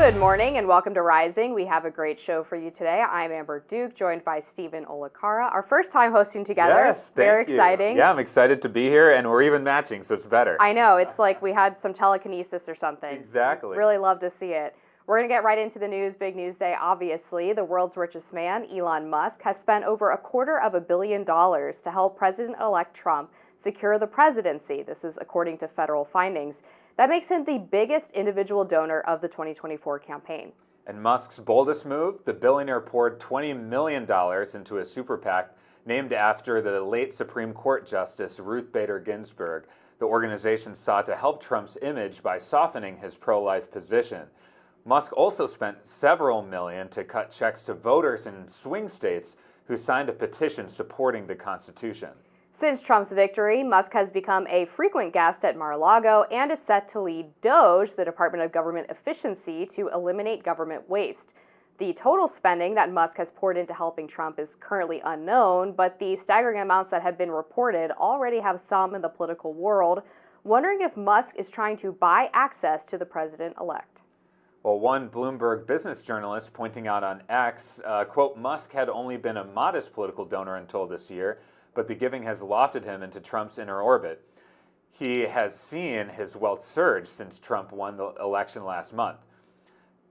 Good morning and welcome to Rising. We have a great show for you today. I'm Amber Duke, joined by Steven Olikara. Our first time hosting together. Yes, very exciting. Yeah, I'm excited to be here, and we're even matching, so it's better. I know, it's like we had some telekinesis or something. Exactly. Really love to see it. We're going to get right into the news. Big news day, obviously. The world's richest man, Elon Musk, has spent over $250 million to help President-elect Trump secure the presidency. This is according to federal findings. That makes him the biggest individual donor of the 2024 campaign. And Musk's boldest move, the billionaire poured $20 million into a super PAC named after the late Supreme Court Justice Ruth Bader Ginsburg. The organization sought to help Trump's image by softening his pro-life position. Musk also spent several million to cut checks to voters in swing states who signed a petition supporting the Constitution. Since Trump's victory, Musk has become a frequent guest at Mar-a-Lago and is set to lead DOGE, the Department of Government Efficiency, to eliminate government waste. The total spending that Musk has poured into helping Trump is currently unknown, but the staggering amounts that have been reported already have some in the political world wondering if Musk is trying to buy access to the president-elect. Well, one Bloomberg business journalist pointing out on X, quote, Musk had only been a modest political donor until this year, but the giving has lofted him into Trump's inner orbit. He has seen his wealth surge since Trump won the election last month.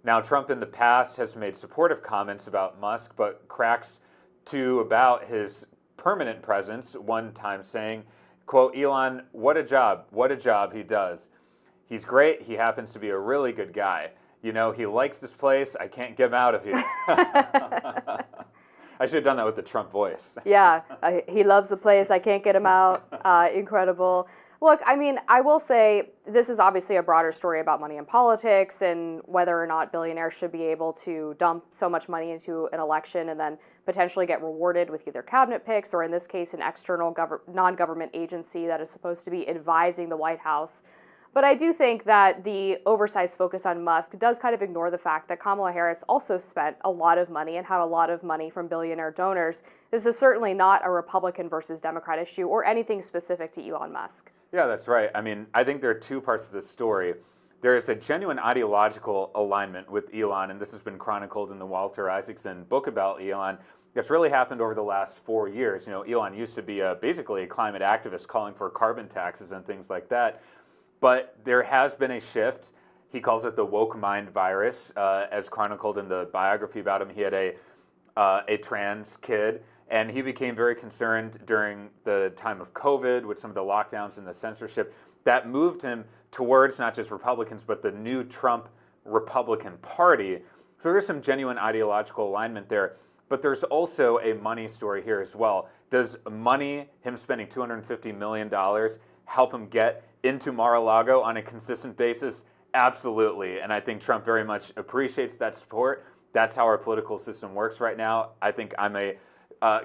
Now, Trump in the past has made supportive comments about Musk, but cracks too about his permanent presence, one time saying, quote, Elon, what a job he does. He's great, he happens to be a really good guy. You know, he likes this place, I can't get him out of here. I should have done that with the Trump voice. Yeah, he loves the place. I can't get him out. Incredible. Look, I mean, I will say this is obviously a broader story about money in politics and whether or not billionaires should be able to dump so much money into an election and then potentially get rewarded with either cabinet picks or, in this case, an external non-government agency that is supposed to be advising the White House. But I do think that the oversized focus on Musk does kind of ignore the fact that Kamala Harris also spent a lot of money and had a lot of money from billionaire donors. This is certainly not a Republican versus Democrat issue or anything specific to Elon Musk. Yeah, that's right. I mean, I think there are two parts to this story. There is a genuine ideological alignment with Elon, and this has been chronicled in the Walter Isaacson book about Elon. That's really happened over the last 4 years. You know, Elon used to be basically a climate activist calling for carbon taxes and things like that. But there has been a shift. He calls it the woke mind virus, as chronicled in the biography about him. He had a trans kid, and he became very concerned during the time of COVID with some of the lockdowns and the censorship. That moved him towards not just Republicans, but the new Trump Republican Party. So there's some genuine ideological alignment there. But there's also a money story here as well. Does money, him spending $250 million, help him get into Mar-a-Lago on a consistent basis? Absolutely. And I think Trump very much appreciates that support. That's how our political system works right now. I think I'm a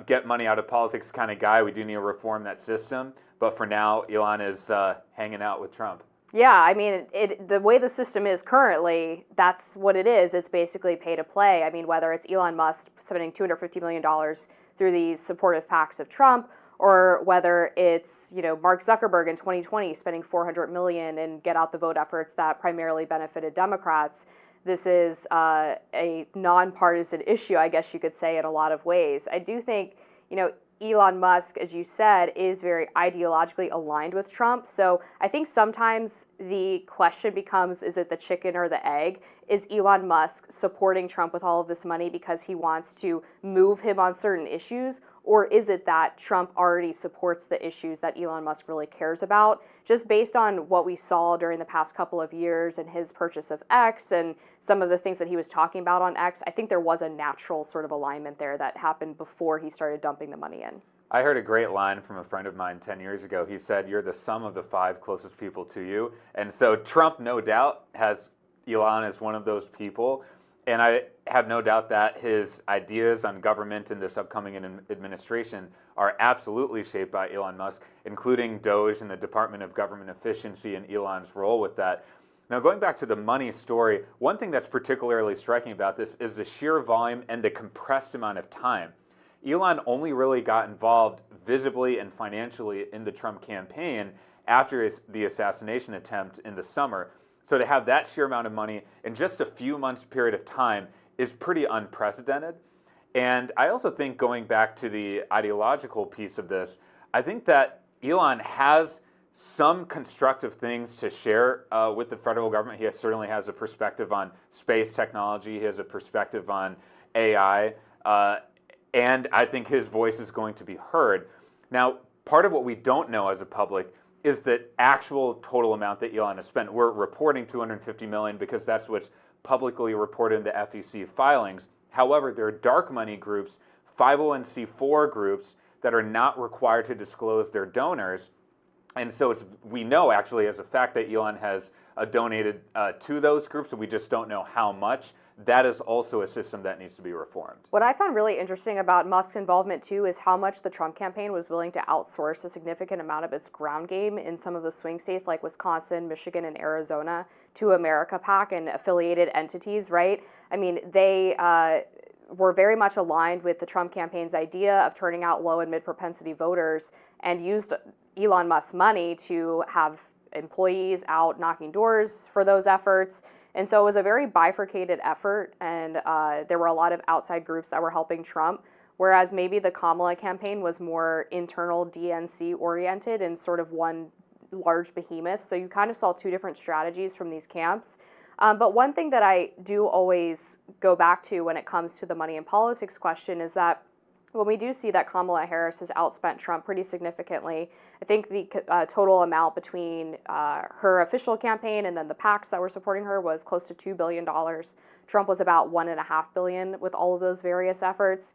get money out of politics kind of guy. We do need to reform that system. But for now, Elon is hanging out with Trump. Yeah, I mean, the way the system is currently, that's what it is. It's basically pay to play. I mean, whether it's Elon Musk spending $250 million through these supportive PACs of Trump, or whether it's, you know, Mark Zuckerberg in 2020 spending $400 million in get out the vote efforts that primarily benefited Democrats. This is a nonpartisan issue, I guess you could say, in a lot of ways. I do think, you know, Elon Musk, as you said, is very ideologically aligned with Trump. So I think sometimes the question becomes, is it the chicken or the egg? Is Elon Musk supporting Trump with all of this money because he wants to move him on certain issues? Or is it that Trump already supports the issues that Elon Musk really cares about? Just based on what we saw during the past couple of years and his purchase of X and some of the things that he was talking about on X, I think there was a natural sort of alignment there that happened before he started dumping the money in. I heard a great line from a friend of mine 10 years ago. He said, you're the sum of the 5 closest people to you. And so Trump, no doubt, has Elon as one of those people. And I have no doubt that his ideas on government in this upcoming administration are absolutely shaped by Elon Musk, including DOGE and the Department of Government Efficiency and Elon's role with that. Now, going back to the money story, one thing that's particularly striking about this is the sheer volume and the compressed amount of time. Elon only really got involved visibly and financially in the Trump campaign after the assassination attempt in the summer. So to have that sheer amount of money in just a few months period of time is pretty unprecedented. And I also think, going back to the ideological piece of this, I think that Elon has some constructive things to share with the federal government. He certainly has a perspective on space technology. He has a perspective on AI. And I think his voice is going to be heard. Now, part of what we don't know as a public is the actual total amount that Elon has spent. We're reporting $250 million because that's what's publicly reported in the FEC filings. However, there are dark money groups, 501c4 groups, that are not required to disclose their donors. And so we know, actually, as a fact, that Elon has donated to those groups, and we just don't know how much. That is also a system that needs to be reformed. What I found really interesting about Musk's involvement, too, is how much the Trump campaign was willing to outsource a significant amount of its ground game in some of the swing states like Wisconsin, Michigan, and Arizona to America PAC and affiliated entities, right? I mean, they were very much aligned with the Trump campaign's idea of turning out low and mid-propensity voters and used Elon Musk's money to have employees out knocking doors for those efforts. And so it was a very bifurcated effort, and there were a lot of outside groups that were helping Trump, whereas maybe the Kamala campaign was more internal DNC oriented and sort of one large behemoth. So you kind of saw two different strategies from these camps. But one thing that I do always go back to when it comes to the money in politics question is that when we do see that Kamala Harris has outspent Trump pretty significantly, I think the total amount between her official campaign and then the PACs that were supporting her was close to $2 billion. Trump was about $1.5 billion with all of those various efforts.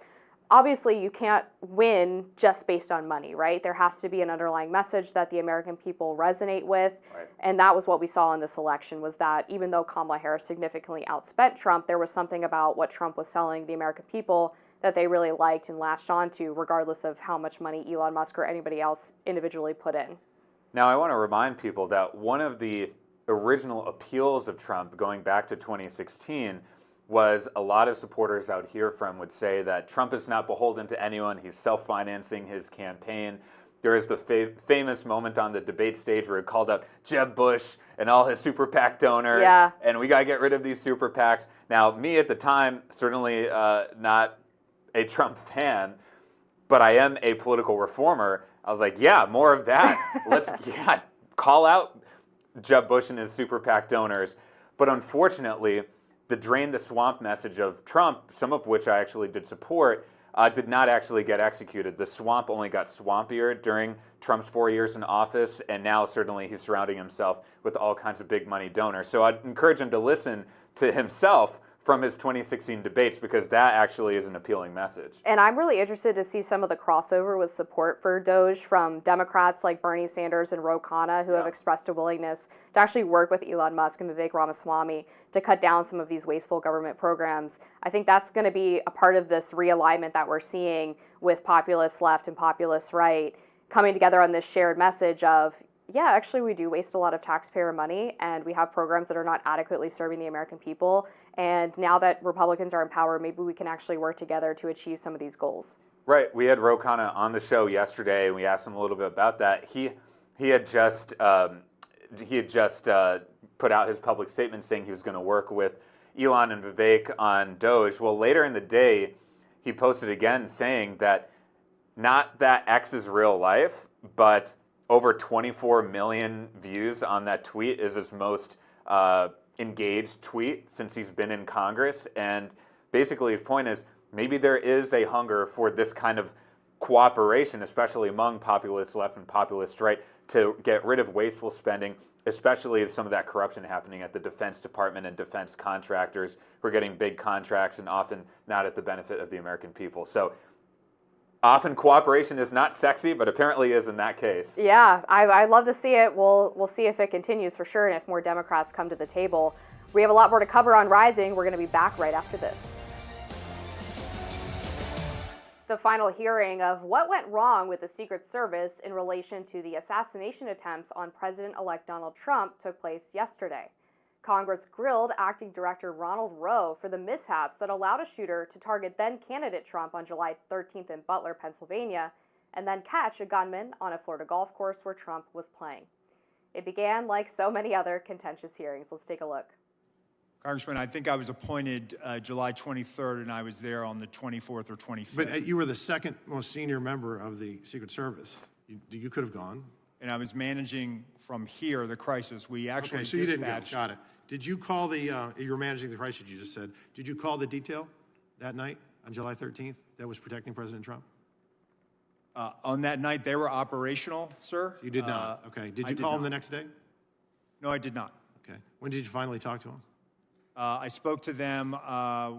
Obviously, you can't win just based on money, right? There has to be an underlying message that the American people resonate with. Right. And that was what we saw in this election, was that even though Kamala Harris significantly outspent Trump, there was something about what Trump was selling the American people that they really liked and latched onto, regardless of how much money Elon Musk or anybody else individually put in. Now, I want to remind people that one of the original appeals of Trump going back to 2016 was a lot of supporters out here from would say that Trump is not beholden to anyone. He's self-financing his campaign. There is the famous moment on the debate stage where he called out Jeb Bush and all his super PAC donors. Yeah. And we got to get rid of these super PACs. Now, me at the time, certainly not a Trump fan, but I am a political reformer. I was like, yeah, more of that. Let's call out Jeb Bush and his super PAC donors. But unfortunately, the drain the swamp message of Trump, some of which I actually did support, did not actually get executed. The swamp only got swampier during Trump's 4 years in office, and now certainly he's surrounding himself with all kinds of big money donors. So I'd encourage him to listen to himself from his 2016 debates, because that actually is an appealing message. And I'm really interested to see some of the crossover with support for Doge from Democrats like Bernie Sanders and Ro Khanna, who have expressed a willingness to actually work with Elon Musk and Vivek Ramaswamy to cut down some of these wasteful government programs. I think that's going to be a part of this realignment that we're seeing with populist left and populist right coming together on this shared message of, yeah, actually we do waste a lot of taxpayer money and we have programs that are not adequately serving the American people. And now that Republicans are in power, maybe we can actually work together to achieve some of these goals. Right. We had Ro Khanna on the show yesterday, and we asked him a little bit about that. He had just put out his public statement saying he was going to work with Elon and Vivek on Doge. Well, later in the day, he posted again saying that not that X is real life, but over 24 million views on that tweet is his most engaged tweet since he's been in Congress. And basically his point is maybe there is a hunger for this kind of cooperation, especially among populist left and populist right, to get rid of wasteful spending, especially some of that corruption happening at the Defense Department and defense contractors who are getting big contracts and often not at the benefit of the American people. So often cooperation is not sexy, but apparently is in that case. Yeah, I'd love to see it. We'll see if it continues for sure and if more Democrats come to the table. We have a lot more to cover on Rising. We're going to be back right after this. The final hearing of what went wrong with the Secret Service in relation to the assassination attempts on President-elect Donald Trump took place yesterday. Congress grilled Acting Director Ronald Rowe for the mishaps that allowed a shooter to target then-candidate Trump on July 13th in Butler, Pennsylvania, and then catch a gunman on a Florida golf course where Trump was playing. It began like so many other contentious hearings. Let's take a look. Congressman, I think I was appointed July 23rd, and I was there on the 24th or 25th. But you were the second most senior member of the Secret Service. You could have gone. And I was managing from here the crisis. We actually Okay, so you didn't go. dispatched. Got it. Did you call the, you were managing the crisis, you just said. Did you call the detail that night on July 13th that was protecting President Trump? On that night, they were operational, sir. You did not. Okay. Did I you did call him not. the next day? No, I did not. Okay. When did you finally talk to him? I spoke to them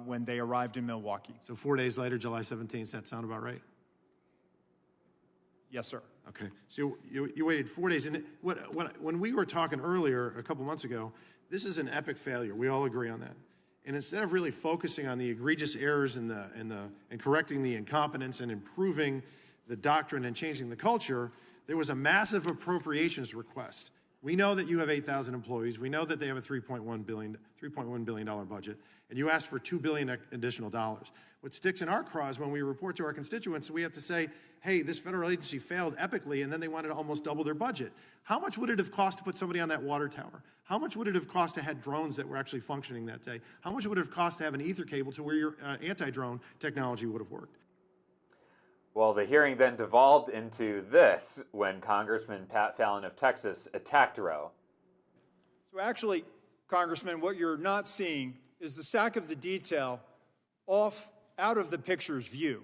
when they arrived in Milwaukee. So 4 days later, July 17th, does that sound about right? Yes, sir. Okay, so you waited 4 days, and when we were talking earlier, a couple months ago, this is an epic failure. We all agree on that. And instead of really focusing on the egregious errors and correcting the incompetence and improving the doctrine and changing the culture, there was a massive appropriations request. We know that you have 8,000 employees. We know that they have a $3.1 billion budget, and you asked for $2 billion additional dollars. What sticks in our craw is when we report to our constituents, we have to say, hey, this federal agency failed epically, and then they wanted to almost double their budget. How much would it have cost to put somebody on that water tower? How much would it have cost to have drones that were actually functioning that day? How much would it have cost to have an ether cable to where your anti-drone technology would have worked? Well, the hearing then devolved into this when Congressman Pat Fallon of Texas attacked Roe. So actually, Congressman, what you're not seeing is the sack of the detail out of the picture's view.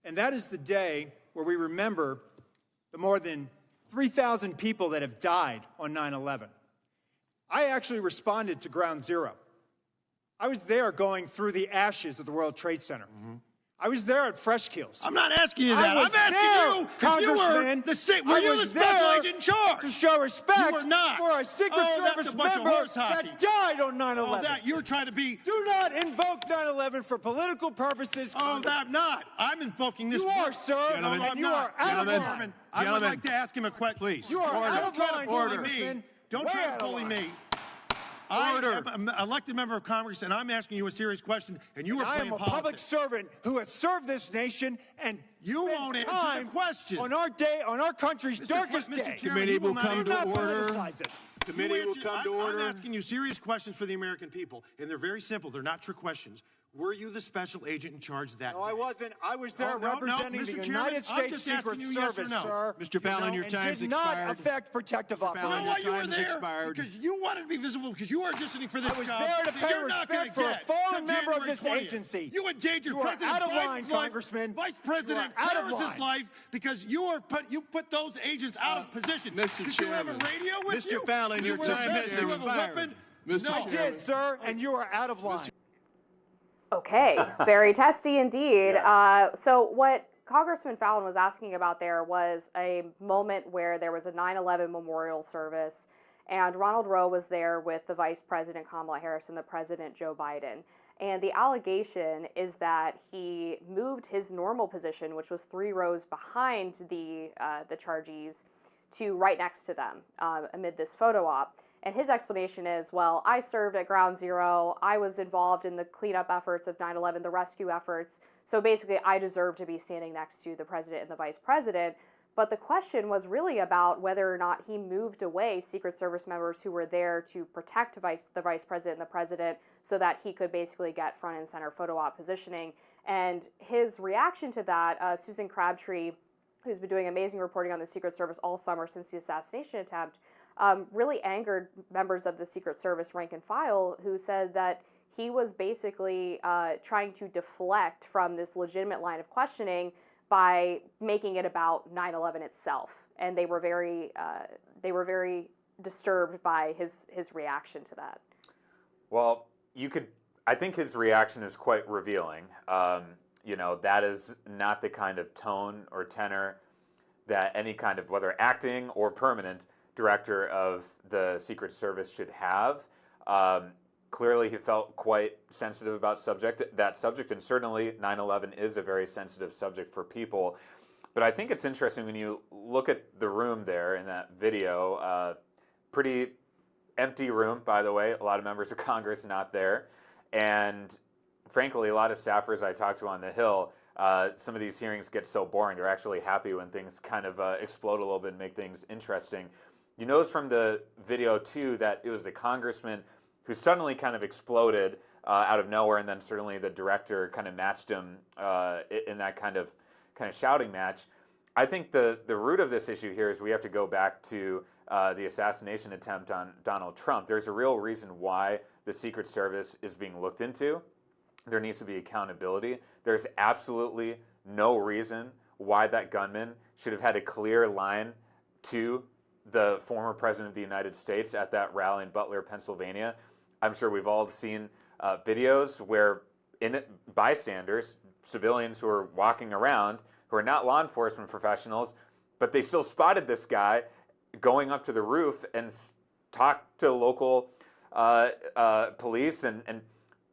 And that is the day where we remember the more than 3,000 people that have died on 9/11. I actually responded to Ground Zero. I was there going through the ashes of the World Trade Center. Mm-hmm. I was there at Fresh Kills. I'm not asking you that. I'm asking you, Congressman. Were you the special agent in charge? To show respect You were not. for a Secret Service member that died on 9/11. You were trying to be. Do not invoke 9/11 for political purposes. I'm not. I'm invoking this. You are, sir. Gentlemen, and you are out of line. I would like to ask him a question. Please. You are out of line, Congressman. Don't try to bully me. I am an elected member of Congress, and I'm asking you a serious question, and you are playing politics. I am a public servant who has served this nation, and you won't answer the question. On our country's darkest day. Committee will come to order. Committee will come to order. I'm asking you serious questions for the American people, and they're very simple. They're not trick questions. Were you the special agent in charge that day? No, I wasn't. I was there representing the United States Secret Service, sir. Mr. Fallon, your time's expired. Did not affect protective operations. You know why you were there? Because you wanted to be visible, because you are auditioning for this job. I was there to pay respect for a fallen member of this agency. You endangered President out of line, Congressman. Vice President Harris's life because you put those agents out of position. Mr. Did Chairman. you have a radio with you? Mr. Fallon, your time has expired. I did, sir, and you are out of line. Okay, very testy indeed. So what Congressman Fallon was asking about there was a moment where there was a 9/11 memorial service, and Ronald Roe was there with the Vice President Kamala Harris and the President Joe Biden. And the allegation is that he moved his normal position, which was 3 rows behind the chargees, to right next to them amid this photo op. And his explanation is, well, I served at Ground Zero. I was involved in the cleanup efforts of 9/11, the rescue efforts. So basically, I deserve to be standing next to the president and the vice president. But the question was really about whether or not he moved away Secret Service members who were there to protect the vice president and the president so that he could basically get front and center photo op positioning. And his reaction to that, Susan Crabtree, who's been doing amazing reporting on the Secret Service all summer since the assassination attempt, really angered members of the Secret Service rank and file who said that he was basically trying to deflect from this legitimate line of questioning by making it about 9/11 itself. And they were very disturbed by his reaction to that. Well, I think his reaction is quite revealing. That is not the kind of tone or tenor that any kind of, whether acting or permanent, director of the Secret Service should have. Clearly, he felt quite sensitive about that subject, and certainly 9/11 is a very sensitive subject for people. But I think it's interesting when you look at the room there in that video, pretty empty room, by the way, a lot of members of Congress not there, and frankly, a lot of staffers I talked to on the Hill, some of these hearings get so boring, they're actually happy when things kind of explode a little bit and make things interesting. you notice from the video too that it was a congressman who suddenly kind of exploded out of nowhere, and then certainly the director kind of matched him in that kind of shouting match. I think the root of this issue here is we have to go back to the assassination attempt on Donald Trump. There's a real reason why the Secret Service is being looked into. There needs to be accountability. There's absolutely no reason why that gunman should have had a clear line to the former president of the United States at that rally in Butler, Pennsylvania. I'm sure we've all seen videos where bystanders, civilians who are walking around, who are not law enforcement professionals, but they still spotted this guy going up to the roof and talked to local police, and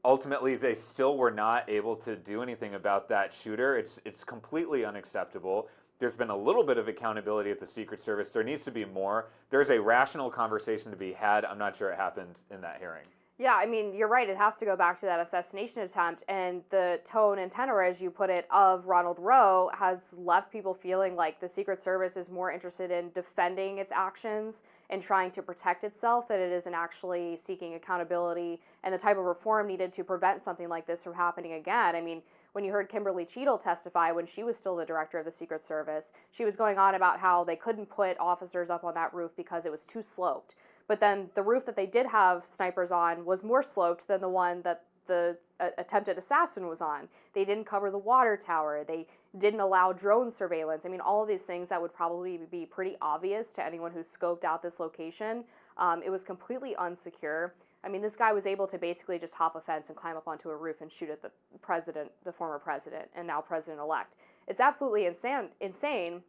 ultimately they still were not able to do anything about that shooter. It's completely unacceptable. There's been a little bit of accountability at the Secret Service. There needs to be more. There's a rational conversation to be had. I'm not sure it happened in that hearing. Yeah, I mean, you're right. It has to go back to that assassination attempt, and the tone and tenor, as you put it, of Ronald Roe has left people feeling like the Secret Service is more interested in defending its actions and trying to protect itself than it is in actually seeking accountability and the type of reform needed to prevent something like this from happening again. I mean, when you heard Kimberly Cheadle testify when she was still the director of the Secret Service, she was going on about how they couldn't put officers up on that roof because it was too sloped. But then the roof that they did have snipers on was more sloped than the one that the attempted assassin was on. They didn't cover the water tower. They didn't allow drone surveillance. I mean, all of these things that would probably be pretty obvious to anyone who scoped out this location. It was completely unsecure. I mean, this guy was able to basically just hop a fence and climb up onto a roof and shoot at the president, the former president, and now president-elect. It's absolutely insane.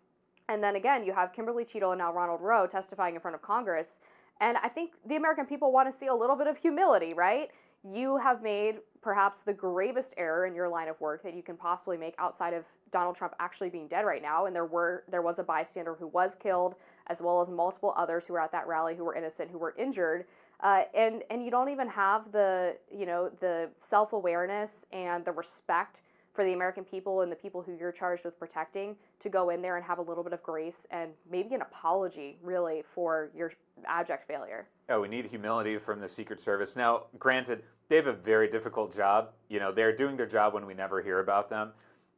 And then again, you have Kimberly Cheadle and now Ronald Roe testifying in front of Congress. And I think the American people want to see a little bit of humility, right? You have made perhaps the gravest error in your line of work that you can possibly make outside of Donald Trump actually being dead right now. And there was a bystander who was killed, as well as multiple others who were at that rally who were innocent, who were injured. And you don't even have the self-awareness and the respect for the American people and the people who you're charged with protecting to go in there and have a little bit of grace and maybe an apology, really, for your abject failure. Yeah, we need humility from the Secret Service. Now, granted, they have a very difficult job. You know, they're doing their job when we never hear about them.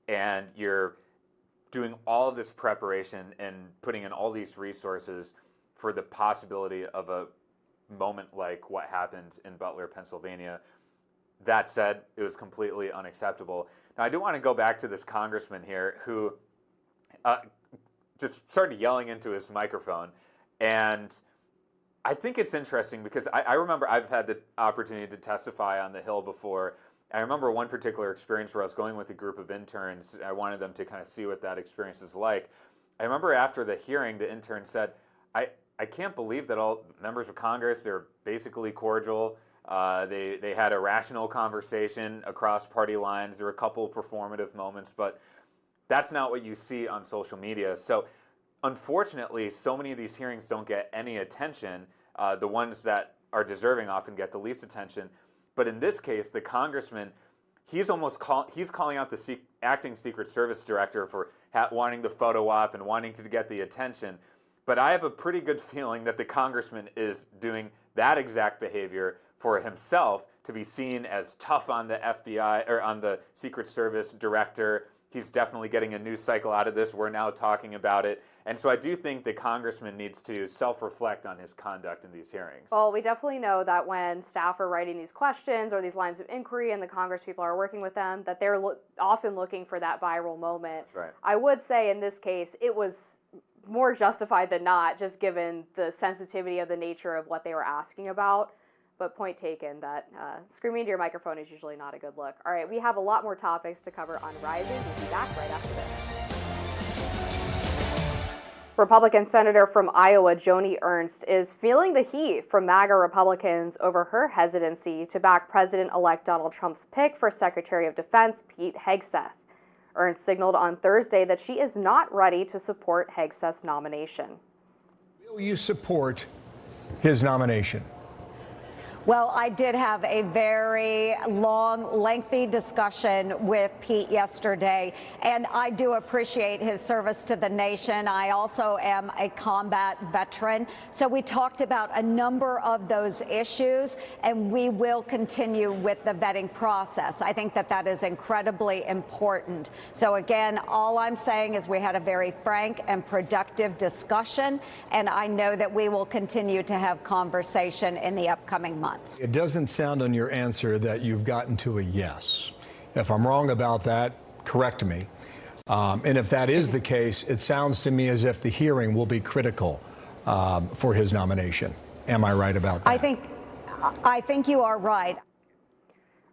And you're doing all of this preparation and putting in all these resources for the possibility of a moment like what happened in Butler, Pennsylvania. That said, it was completely unacceptable. Now, I do want to go back to this congressman here who just started yelling into his microphone. And I think it's interesting because I remember I've had the opportunity to testify on the Hill before. I remember one particular experience where I was going with a group of interns. I wanted them to kind of see what that experience is like. I remember after the hearing, the intern said, I can't believe that all members of Congress, they're basically cordial. They had a rational conversation across party lines. There were a couple performative moments, but that's not what you see on social media. So unfortunately, so many of these hearings don't get any attention. The ones that are deserving often get the least attention. But in this case, the congressman, he's calling out the acting Secret Service director for wanting the photo op and wanting to get the attention. But I have a pretty good feeling that the congressman is doing that exact behavior for himself to be seen as tough on the FBI or on the Secret Service director. He's definitely getting a news cycle out of this. We're now talking about it. And so I do think the congressman needs to self-reflect on his conduct in these hearings. Well, we definitely know that when staff are writing these questions or these lines of inquiry and the Congress people are working with them, that they're often looking for that viral moment. That's right. I would say in this case, it was more justified than not, just given the sensitivity of the nature of what they were asking about. But point taken that screaming into your microphone is usually not a good look. All right, we have a lot more topics to cover on Rising. We'll be back right after this. Republican Senator from Iowa, Joni Ernst, is feeling the heat from MAGA Republicans over her hesitancy to back President-elect Donald Trump's pick for Secretary of Defense, Pete Hegseth. Ernst signaled on Thursday that she is not ready to support Hegseth's nomination. Will you support his nomination? Well, I did have a very long, lengthy discussion with Pete yesterday, and I do appreciate his service to the nation. I also am a combat veteran. So we talked about a number of those issues, and we will continue with the vetting process. I think that that is incredibly important. So again, all I'm saying is we had a very frank and productive discussion, and I know that we will continue to have conversation in the upcoming months. It doesn't sound on your answer that you've gotten to a yes. If I'm wrong about that, correct me. And if that is the case, it sounds to me as if the hearing will be critical for his nomination. Am I right about that? I think you are right.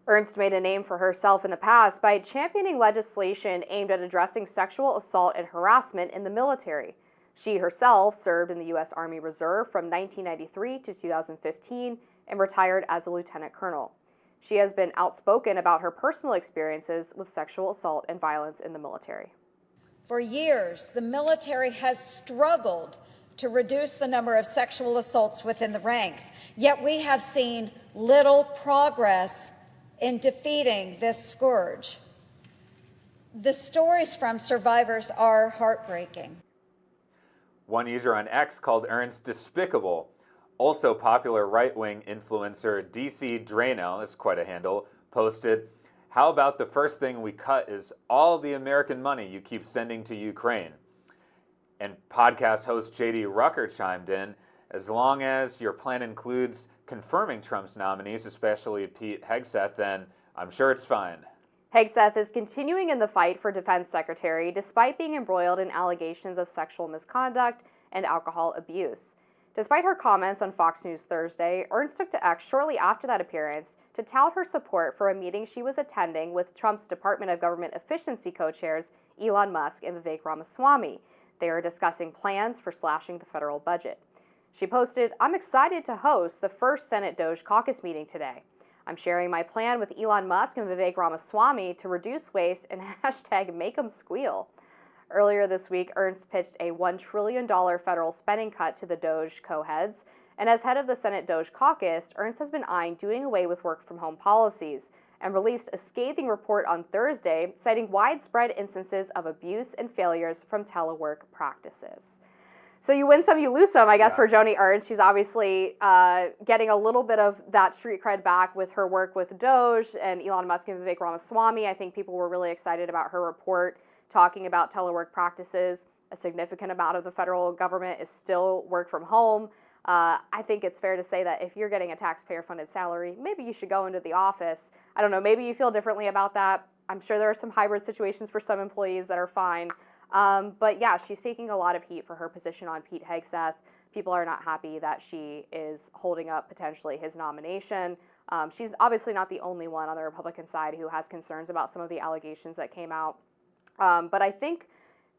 Ernst made a name for herself in the past by championing legislation aimed at addressing sexual assault and harassment in the military. She herself served in the U.S. Army Reserve from 1993 to 2015 and retired as a lieutenant colonel. She has been outspoken about her personal experiences with sexual assault and violence in the military. For years, the military has struggled to reduce the number of sexual assaults within the ranks, yet we have seen little progress in defeating this scourge. The stories from survivors are heartbreaking. One user on X called Ernst despicable. Also popular right-wing influencer DC Drano, that's quite a handle, posted, "How about the first thing we cut is all the American money you keep sending to Ukraine?" And podcast host JD Rucker chimed in, "As long as your plan includes confirming Trump's nominees, especially Pete Hegseth, then I'm sure it's fine." Hegseth is continuing in the fight for defense secretary despite being embroiled in allegations of sexual misconduct and alcohol abuse. Despite her comments on Fox News Thursday, Ernst took to X shortly after that appearance to tout her support for a meeting she was attending with Trump's Department of Government Efficiency co-chairs Elon Musk and Vivek Ramaswamy. They are discussing plans for slashing the federal budget. She posted, "I'm excited to host the first Senate Doge caucus meeting today. I'm sharing my plan with Elon Musk and Vivek Ramaswamy to reduce waste and hashtag make 'em squeal." Earlier this week, Ernst pitched a $1 trillion federal spending cut to the Doge co-heads, and as head of the Senate Doge caucus, Ernst has been eyeing doing away with work-from-home policies and released a scathing report on Thursday citing widespread instances of abuse and failures from telework practices. So you win some, you lose some, I guess, for Joni Ernst. She's obviously getting a little bit of that street cred back with her work with Doge and Elon Musk and Vivek Ramaswamy. I think people were really excited about her report talking about telework practices. A significant amount of the federal government is still work from home. I think it's fair to say that if you're getting a taxpayer-funded salary, maybe you should go into the office. I don't know, maybe you feel differently about that. I'm sure there are some hybrid situations for some employees that are fine. But yeah, she's taking a lot of heat for her position on Pete Hegseth. People are not happy that she is holding up potentially his nomination. She's obviously not the only one on the Republican side who has concerns about some of the allegations that came out. But I think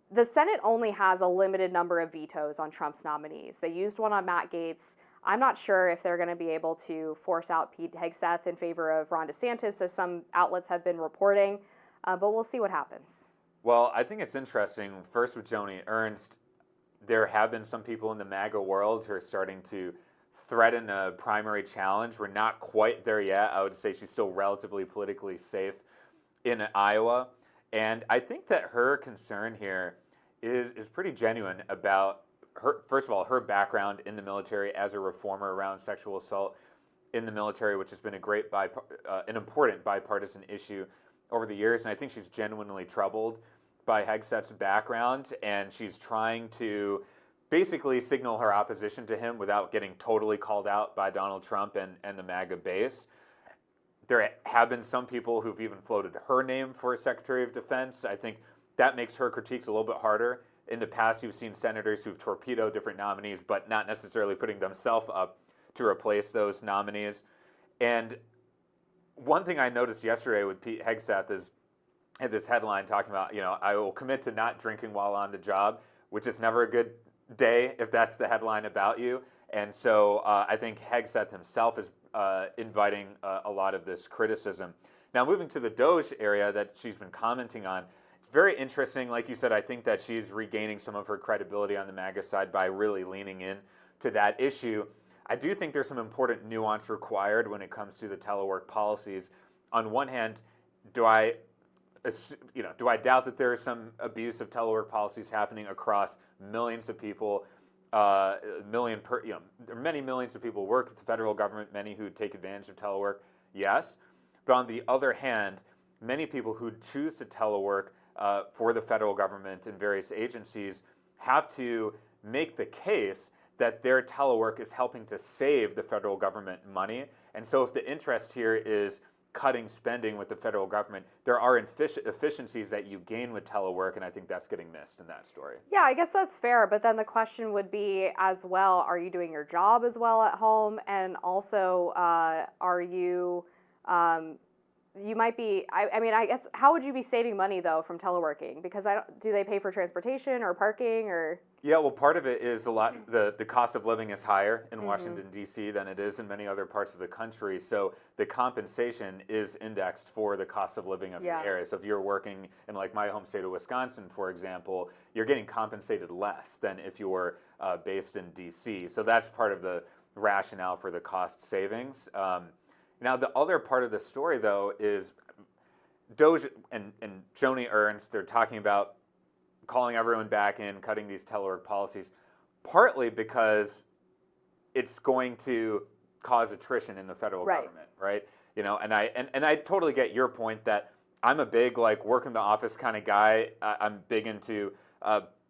the Senate only has a limited number of vetoes on Trump's nominees. They used one on Matt Gaetz. I'm not sure if they're going to be able to force out Pete Hegseth in favor of Ron DeSantis, as some outlets have been reporting, but we'll see what happens. Well, I think it's interesting, first with Joni Ernst, there have been some people in the MAGA world who are starting to threaten a primary challenge. We're not quite there yet. I would say she's still relatively politically safe in Iowa. And I think that her concern here is pretty genuine about her, first of all, her background in the military as a reformer around sexual assault in the military, which has been a great, an important bipartisan issue over the years. And I think she's genuinely troubled by Hegseth's background, and she's trying to basically signal her opposition to him without getting totally called out by Donald Trump and the MAGA base. There have been some people who've even floated her name for Secretary of Defense. I think that makes her critiques a little bit harder. In the past, you've seen senators who've torpedoed different nominees, but not necessarily putting themselves up to replace those nominees. And one thing I noticed yesterday with Pete Hegseth is had this headline talking about, I will commit to not drinking while on the job, which is never a good day if that's the headline about you. And so I think Hegseth himself is inviting a lot of this criticism. Now, moving to the Doge area that she's been commenting on, it's very interesting. Like you said, I think that she's regaining some of her credibility on the MAGA side by really leaning in to that issue. I do think there's some important nuance required when it comes to the telework policies. On one hand, do I doubt that there is some abuse of telework policies happening across millions of people? There are many millions of people who work at the federal government, many who take advantage of telework, yes. But on the other hand, many people who choose to telework for the federal government and various agencies have to make the case that their telework is helping to save the federal government money. And so if the interest here is cutting spending with the federal government, there are efficiencies that you gain with telework, and I think that's getting missed in that story. Yeah, I guess that's fair, but then the question would be as well, are you doing your job as well at home? And also, are you, you might be, I mean, I guess, how would you be saving money, though, from teleworking? Because do they pay for transportation or parking or? Yeah, well, part of it is the cost of living is higher in Washington, D.C. than it is in many other parts of the country. So the compensation is indexed for the cost of living of your area. So if you're working in like my home state of Wisconsin, for example, you're getting compensated less than if you were based in D.C. So that's part of the rationale for the cost savings. Now, the other part of the story, though, is Doge and Joni Ernst, they're talking about calling everyone back in, cutting these telework policies, partly because it's going to cause attrition in the federal government, right? You know, and I totally get your point that I'm a big like work in the office kind of guy. I'm big into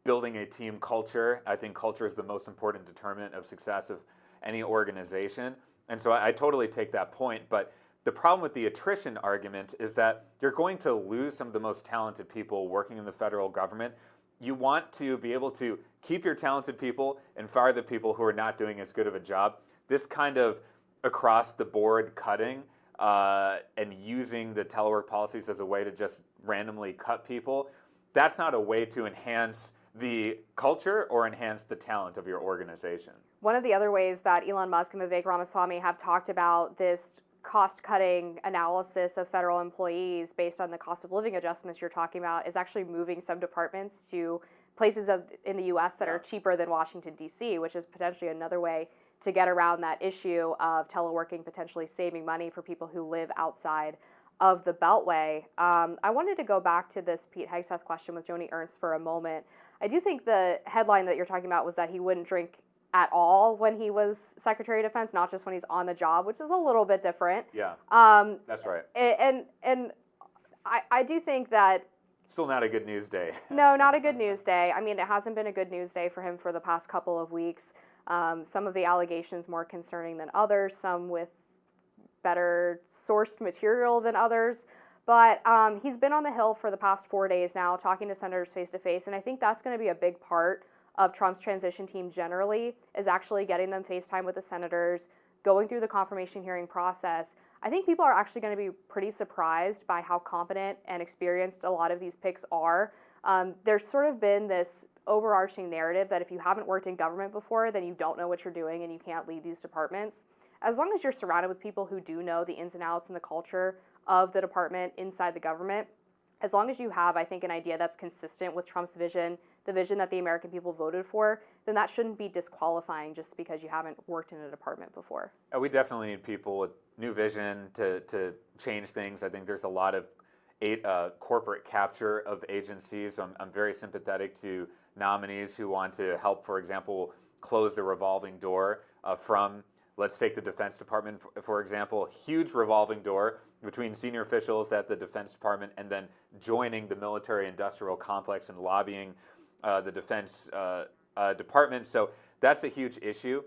building a team culture. I think culture is the most important determinant of success of any organization, and so I totally take that point. But the problem with the attrition argument is that you're going to lose some of the most talented people working in the federal government. You want to be able to keep your talented people and fire the people who are not doing as good of a job. This kind of across-the-board cutting and using the telework policies as a way to just randomly cut people, that's not a way to enhance the culture or enhance the talent of your organization. One of the other ways that Elon Musk and Vivek Ramaswamy have talked about this cost-cutting analysis of federal employees based on the cost of living adjustments you're talking about is actually moving some departments to places in the U.S. that are cheaper than Washington, D.C., which is potentially another way to get around that issue of teleworking potentially saving money for people who live outside of the Beltway. I wanted to go back to this Pete Hegseth question with Joni Ernst for a moment. I do think the headline that you're talking about was that he wouldn't drink at all when he was Secretary of Defense, not just when he's on the job, which is a little bit different. Yeah, that's right. And I do think that... Still not a good news day. No, not a good news day. I mean, it hasn't been a good news day for him for the past couple of weeks. Some of the allegations more concerning than others, some with better sourced material than others. But he's been on the Hill for the past 4 days now, talking to senators face-to-face, and I think that's going to be a big part of Trump's transition team generally, is actually getting them FaceTime with the senators, going through the confirmation hearing process. I think people are actually going to be pretty surprised by how competent and experienced a lot of these picks are. There's sort of been this overarching narrative that if you haven't worked in government before, then you don't know what you're doing and you can't lead these departments. As long as you're surrounded with people who do know the ins and outs and the culture of the department inside the government, as long as you have, I think, an idea that's consistent with Trump's vision, the vision that the American people voted for, then that shouldn't be disqualifying just because you haven't worked in a department before. We definitely need people with new vision to change things. I think there's a lot of corporate capture of agencies. I'm very sympathetic to nominees who want to help, for example, close the revolving door from, let's take the Defense Department, for example, huge revolving door between senior officials at the Defense Department and then joining the military-industrial complex and lobbying the Defense Department. So that's a huge issue.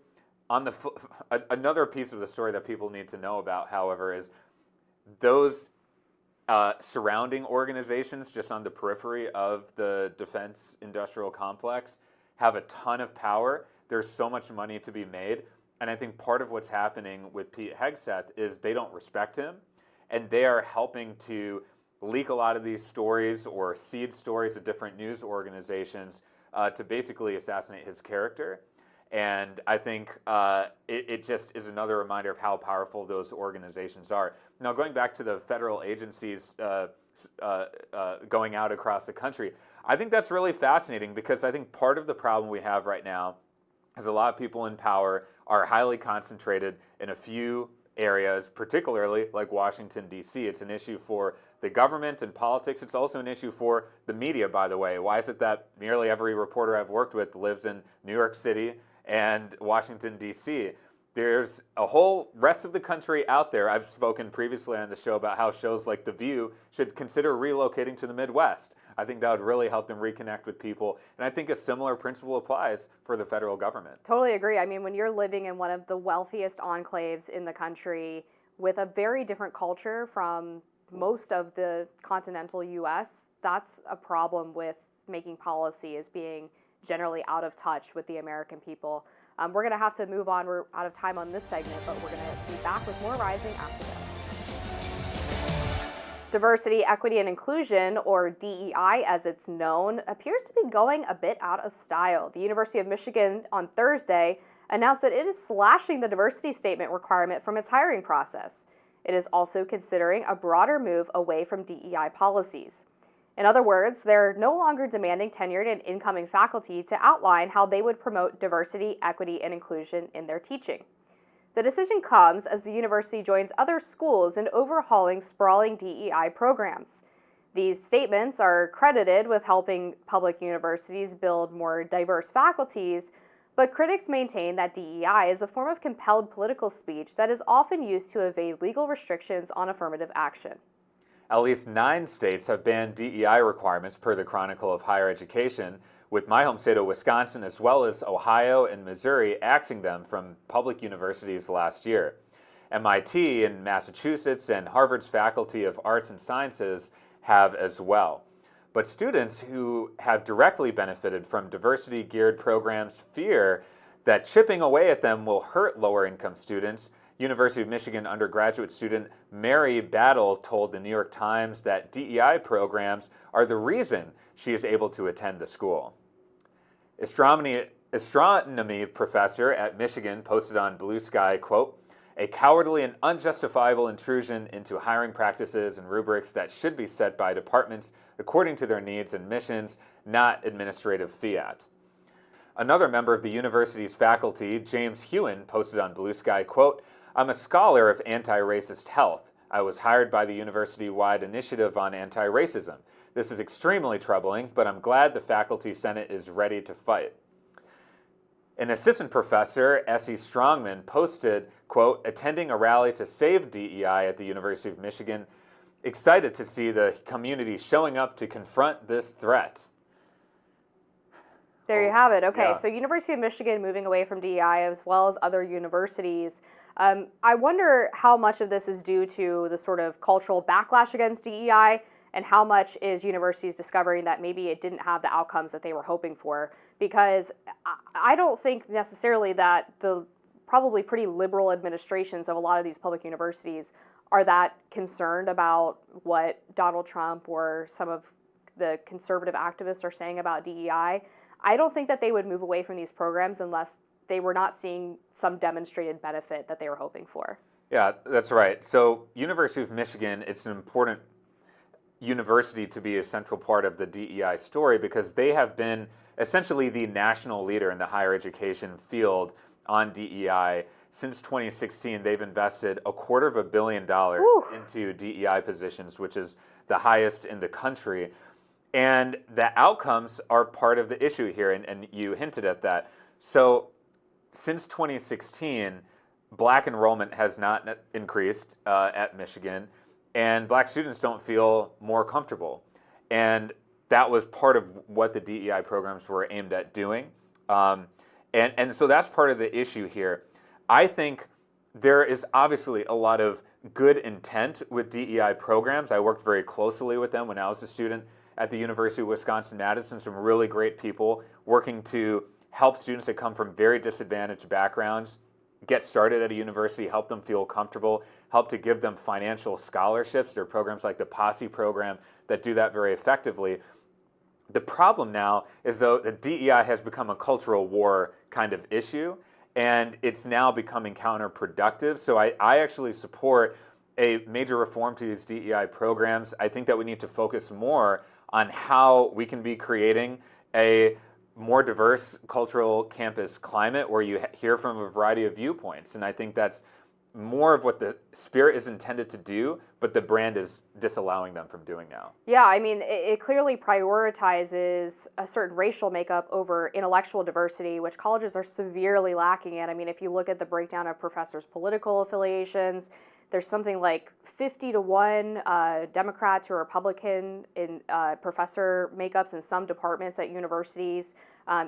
Another piece of the story that people need to know about, however, is those surrounding organizations just on the periphery of the defense industrial complex have a ton of power. There's so much money to be made. And I think part of what's happening with Pete Hegseth is they don't respect him, and they are helping to leak a lot of these stories or seed stories of different news organizations to basically assassinate his character. And I think it just is another reminder of how powerful those organizations are. Now, going back to the federal agencies going out across the country, I think that's really fascinating because I think part of the problem we have right now is a lot of people in power are highly concentrated in a few areas, particularly like Washington, D.C. It's an issue for the government and politics. It's also an issue for the media, by the way. Why is it that nearly every reporter I've worked with lives in New York City and Washington, D.C.? There's a whole rest of the country out there. I've spoken previously on the show about how shows like The View should consider relocating to the Midwest. I think that would really help them reconnect with people. And I think a similar principle applies for the federal government. Totally agree. I mean, when you're living in one of the wealthiest enclaves in the country with a very different culture from most of the continental U.S., that's a problem with making policy as being generally out of touch with the American people. We're going to have to move on. We're out of time on this segment, but we're going to be back with more Rising after this. Diversity, equity, and inclusion, or DEI as it's known, appears to be going a bit out of style. The University of Michigan on Thursday announced that it is slashing the diversity statement requirement from its hiring process. It is also considering a broader move away from DEI policies. In other words, they're no longer demanding tenured and incoming faculty to outline how they would promote diversity, equity, and inclusion in their teaching. The decision comes as the university joins other schools in overhauling sprawling DEI programs. These statements are credited with helping public universities build more diverse faculties, but critics maintain that DEI is a form of compelled political speech that is often used to evade legal restrictions on affirmative action. At least 9 states have banned DEI requirements per the Chronicle of Higher Education, with my home state of Wisconsin as well as Ohio and Missouri axing them from public universities last year. MIT in Massachusetts and Harvard's Faculty of Arts and Sciences have as well. But students who have directly benefited from diversity-geared programs fear that chipping away at them will hurt lower-income students. University of Michigan undergraduate student Mary Battle told the New York Times that DEI programs are the reason she is able to attend the school. Astronomy professor at Michigan posted on Blue Sky, quote, "A cowardly and unjustifiable intrusion into hiring practices and rubrics that should be set by departments according to their needs and missions, not administrative fiat." Another member of the university's faculty, James Hewen, posted on Blue Sky, quote, "I'm a scholar of anti-racist health. I was hired by the university-wide initiative on anti-racism. This is extremely troubling, but I'm glad the faculty senate is ready to fight." An assistant professor, Essie Strongman, posted, quote, "Attending a rally to save DEI at the University of Michigan, excited to see the community showing up to confront this threat." There you have it. Okay, Yeah. So University of Michigan moving away from DEI as well as other universities. I wonder how much of this is due to the sort of cultural backlash against DEI and how much is universities discovering that maybe it didn't have the outcomes that they were hoping for. Because I don't think necessarily that the probably pretty liberal administrations of a lot of these public universities are that concerned about what Donald Trump or some of the conservative activists are saying about DEI. I don't think that they would move away from these programs unless they were not seeing some demonstrated benefit that they were hoping for. Yeah, that's right. So University of Michigan, it's an important university to be a central part of the DEI story because they have been essentially the national leader in the higher education field on DEI. Since 2016, they've invested $250 million into DEI positions, which is the highest in the country. And the outcomes are part of the issue here, and you hinted at that. So since 2016, black enrollment has not increased at Michigan, and black students don't feel more comfortable. And that was part of what the DEI programs were aimed at doing. And so that's part of the issue here. I think there is obviously a lot of good intent with DEI programs. I worked very closely with them when I was a student at the University of Wisconsin-Madison, some really great people working to help students that come from very disadvantaged backgrounds get started at a university, help them feel comfortable, help to give them financial scholarships. There are programs like the Posse program that do that very effectively. The problem now is, though, that DEI has become a cultural war kind of issue, and it's now becoming counterproductive. So I actually support a major reform to these DEI programs. I think that we need to focus more on how we can be creating a more diverse cultural campus climate where you hear from a variety of viewpoints. And I think that's more of what the spirit is intended to do, but the brand is disallowing them from doing now. Yeah, I mean, it clearly prioritizes a certain racial makeup over intellectual diversity, which colleges are severely lacking in. I mean, if you look at the breakdown of professors' political affiliations, there's something like 50-1 Democrat to Republican in professor makeups in some departments at universities.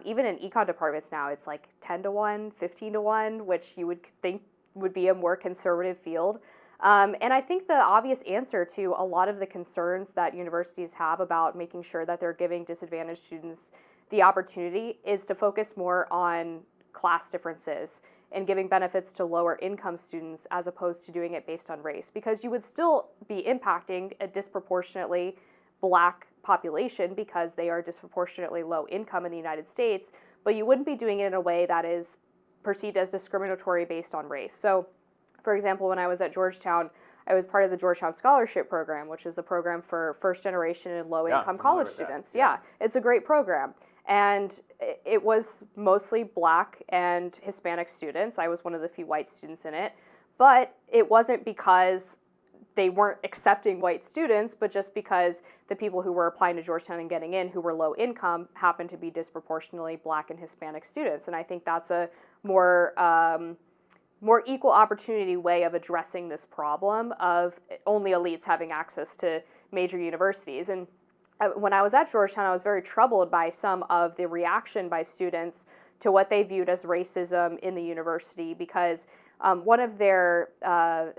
Even in econ departments now, it's like 10-1, 15-1, which you would think would be a more conservative field. And I think the obvious answer to a lot of the concerns that universities have about making sure that they're giving disadvantaged students the opportunity is to focus more on class differences and giving benefits to lower income students as opposed to doing it based on race, because you would still be impacting a disproportionately Black population because they are disproportionately low income in the United States, but you wouldn't be doing it in a way that is perceived as discriminatory based on race. So, for example, when I was at Georgetown, I was part of the Georgetown Scholarship Program, which is a program for first-generation and low-income college students. Yeah, it's a great program. And it was mostly Black and Hispanic students. I was one of the few white students in it. But it wasn't because they weren't accepting white students, but just because the people who were applying to Georgetown and getting in who were low income happened to be disproportionately Black and Hispanic students. And I think that's a more equal opportunity way of addressing this problem of only elites having access to major universities. And when I was at Georgetown, I was very troubled by some of the reaction by students to what they viewed as racism in the university, because one of their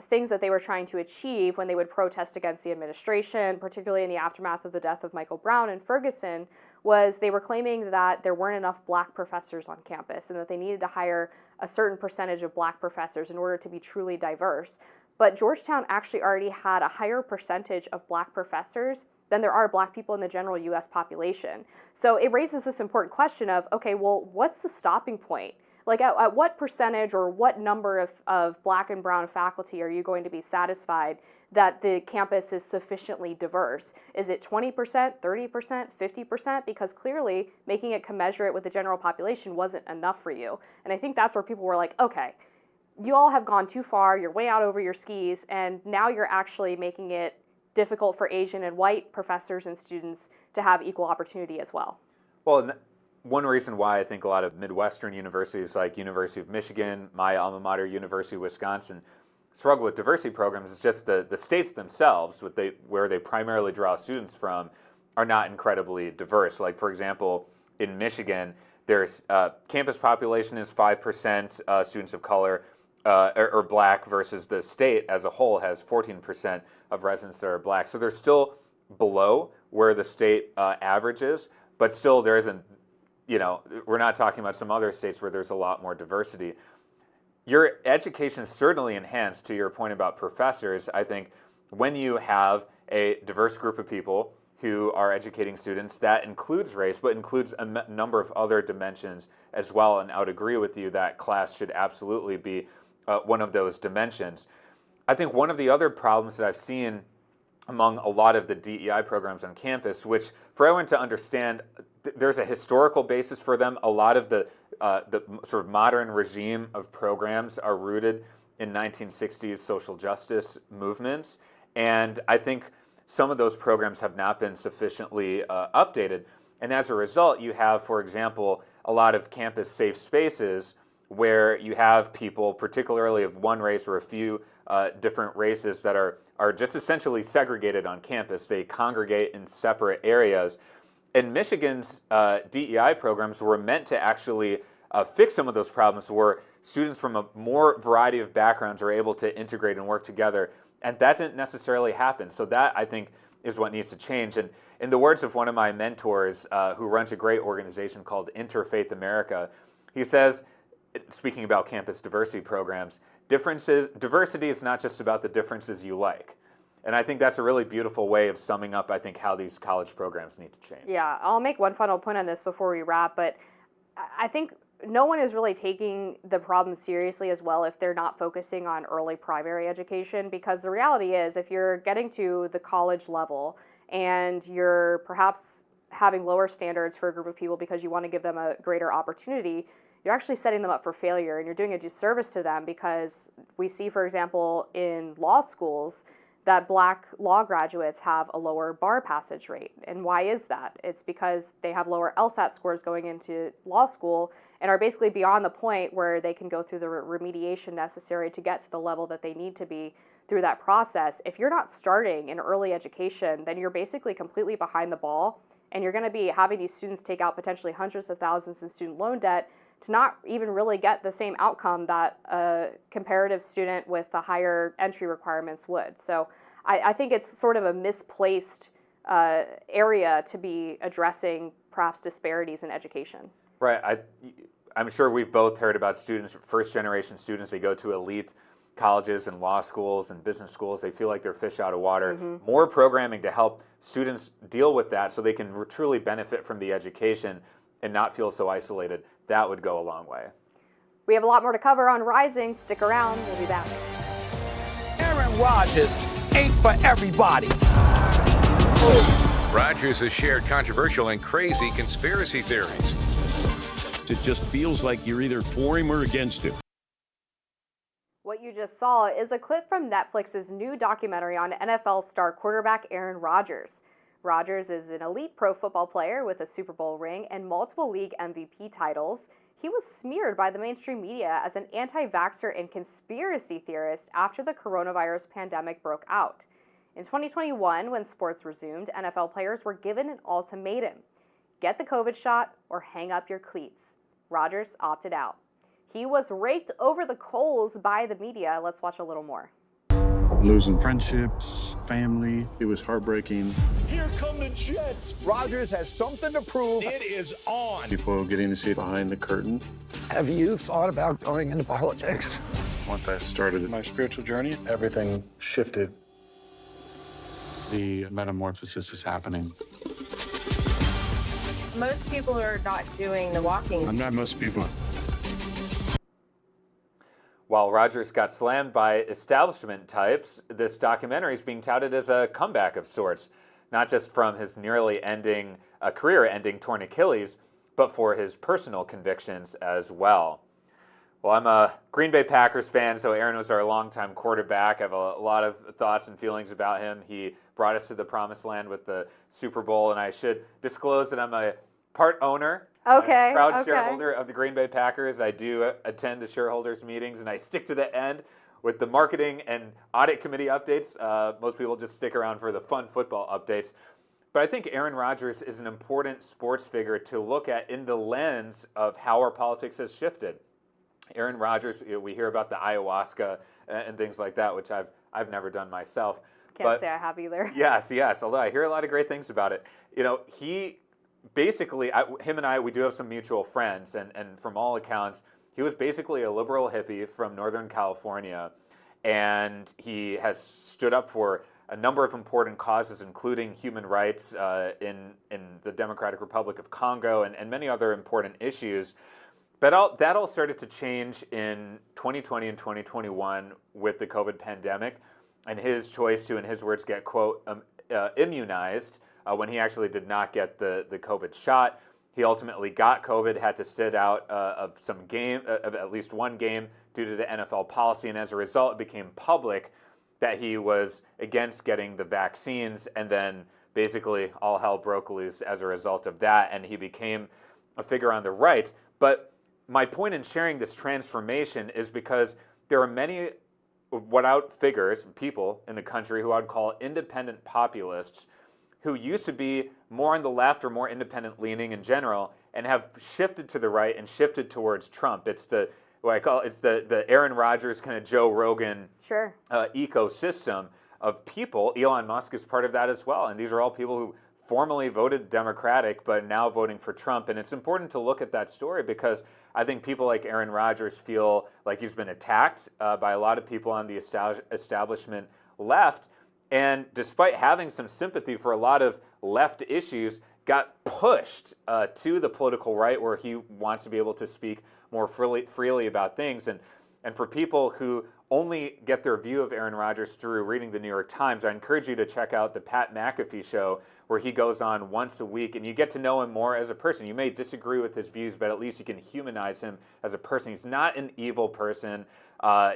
things that they were trying to achieve when they would protest against the administration, particularly in the aftermath of the death of Michael Brown in Ferguson, was they were claiming that there weren't enough Black professors on campus and that they needed to hire a certain percentage of Black professors in order to be truly diverse. But Georgetown actually already had a higher percentage of Black professors than there are Black people in the general U.S. population. So it raises this important question of, okay, well, what's the stopping point? Like, at what percentage or what number of Black and brown faculty are you going to be satisfied that the campus is sufficiently diverse? Is it 20%, 30%, 50%? Because clearly making it commensurate with the general population wasn't enough for you. And I think that's where people were like, okay, you all have gone too far, you're way out over your skis, and now you're actually making it difficult for Asian and white professors and students to have equal opportunity as well. Well, one reason why I think a lot of Midwestern universities like University of Michigan, my alma mater, University of Wisconsin, struggle with diversity programs is just the states themselves, where they primarily draw students from, are not incredibly diverse. Like, for example, in Michigan, there's campus population is 5% students of color or Black, versus the state as a whole has 14% of residents that are Black. So they're still below where the state average is, but still there isn't, we're not talking about some other states where there's a lot more diversity. Your education is certainly enhanced, to your point about professors. I think when you have a diverse group of people who are educating students, that includes race, but includes a number of other dimensions as well. And I would agree with you that class should absolutely be one of those dimensions. I think one of the other problems that I've seen among a lot of the DEI programs on campus, which for everyone to understand, there's a historical basis for them. A lot of the sort of modern regime of programs are rooted in 1960s social justice movements. And I think some of those programs have not been sufficiently updated. And as a result, you have, for example, a lot of campus safe spaces where you have people, particularly of one race or a few different races, that are just essentially segregated on campus. They congregate in separate areas. And Michigan's DEI programs were meant to actually fix some of those problems, where students from a more variety of backgrounds are able to integrate and work together. And that didn't necessarily happen. So that, I think, is what needs to change. And in the words of one of my mentors, who runs a great organization called Interfaith America, he says, speaking about campus diversity programs, diversity is not just about the differences you like. And I think that's a really beautiful way of summing up, I think, how these college programs need to change. Yeah, I'll make one final point on this before we wrap, but I think no one is really taking the problem seriously as well if they're not focusing on early primary education, because the reality is if you're getting to the college level and you're perhaps having lower standards for a group of people because you want to give them a greater opportunity, you're actually setting them up for failure, and you're doing a disservice to them, because we see, for example, in law schools that Black law graduates have a lower bar passage rate. And why is that? It's because they have lower LSAT scores going into law school and are basically beyond the point where they can go through the remediation necessary to get to the level that they need to be through that process. If you're not starting in early education, then you're basically completely behind the ball, and you're going to be having these students take out potentially hundreds of thousands in student loan debt to not even really get the same outcome that a comparative student with the higher entry requirements would. So I think it's sort of a misplaced area to be addressing perhaps disparities in education. Right. I'm sure we've both heard about students, first-generation students, they go to elite colleges and law schools and business schools. They feel like they're fish out of water. Mm-hmm. More programming to help students deal with that so they can truly benefit from the education and not feel so isolated. That would go a long way. We have a lot more to cover on Rising. Stick around. We'll be back. Aaron Rodgers ain't for everybody. Rodgers has shared controversial and crazy conspiracy theories. It just feels like you're either for him or against him. What you just saw is a clip from Netflix's new documentary on NFL star quarterback Aaron Rodgers. Rodgers is an elite pro football player with a Super Bowl ring and multiple league MVP titles. He was smeared by the mainstream media as an anti-vaxxer and conspiracy theorist after the coronavirus pandemic broke out. In 2021, when sports resumed, NFL players were given an ultimatum: get the COVID shot or hang up your cleats. Rodgers opted out. He was raked over the coals by the media. Let's watch a little more. Losing friendships, family. It was heartbreaking. Here come the Jets. Rodgers has something to prove. It is on. People getting to see behind the curtain. Have you thought about going into politics? Once I started my spiritual journey, everything shifted. The metamorphosis is happening. Most people are not doing the walking. I'm not most people. While Rodgers got slammed by establishment types, this documentary is being touted as a comeback of sorts, not just from his nearly career-ending torn Achilles, but for his personal convictions as well. Well, I'm a Green Bay Packers fan, so Aaron was our longtime quarterback. I have a lot of thoughts and feelings about him. He brought us to the promised land with the Super Bowl, and I should disclose that I'm a part owner. Okay. I'm a proud shareholder of the Green Bay Packers. I do attend the shareholders meetings, and I stick to the end with the marketing and audit committee updates. Most people just stick around for the fun football updates. But I think Aaron Rodgers is an important sports figure to look at in the lens of how our politics has shifted. Aaron Rodgers, we hear about the ayahuasca and things like that, which I've never done myself. Can't say I have either. Yes, although I hear a lot of great things about it. You know, he basically, him and I, we do have some mutual friends, and from all accounts, he was basically a liberal hippie from Northern California, and he has stood up for a number of important causes, including human rights in the Democratic Republic of Congo and many other important issues. But that all started to change in 2020 and 2021 with the COVID pandemic, and his choice to, in his words, get, quote, immunized when he actually did not get the COVID shot. He ultimately got COVID, had to sit out of at least one game due to the NFL policy, and as a result, it became public that he was against getting the vaccines, and then basically all hell broke loose as a result of that, and he became a figure on the right. But my point in sharing this transformation is because there are many figures, people in the country who I would call independent populists, who used to be more on the left or more independent leaning in general, and have shifted to the right and shifted towards Trump. It's the Aaron Rodgers kind of Joe Rogan ecosystem of people. Elon Musk is part of that as well, and these are all people who formerly voted Democratic but now voting for Trump. And it's important to look at that story because I think people like Aaron Rodgers feel like he's been attacked by a lot of people on the establishment left, and despite having some sympathy for a lot of left issues, got pushed to the political right where he wants to be able to speak more freely about things. And And for people who only get their view of Aaron Rodgers through reading the New York Times, I encourage you to check out the Pat McAfee show, where he goes on once a week and you get to know him more as a person. You may disagree with his views, but at least you can humanize him as a person. He's not an evil person.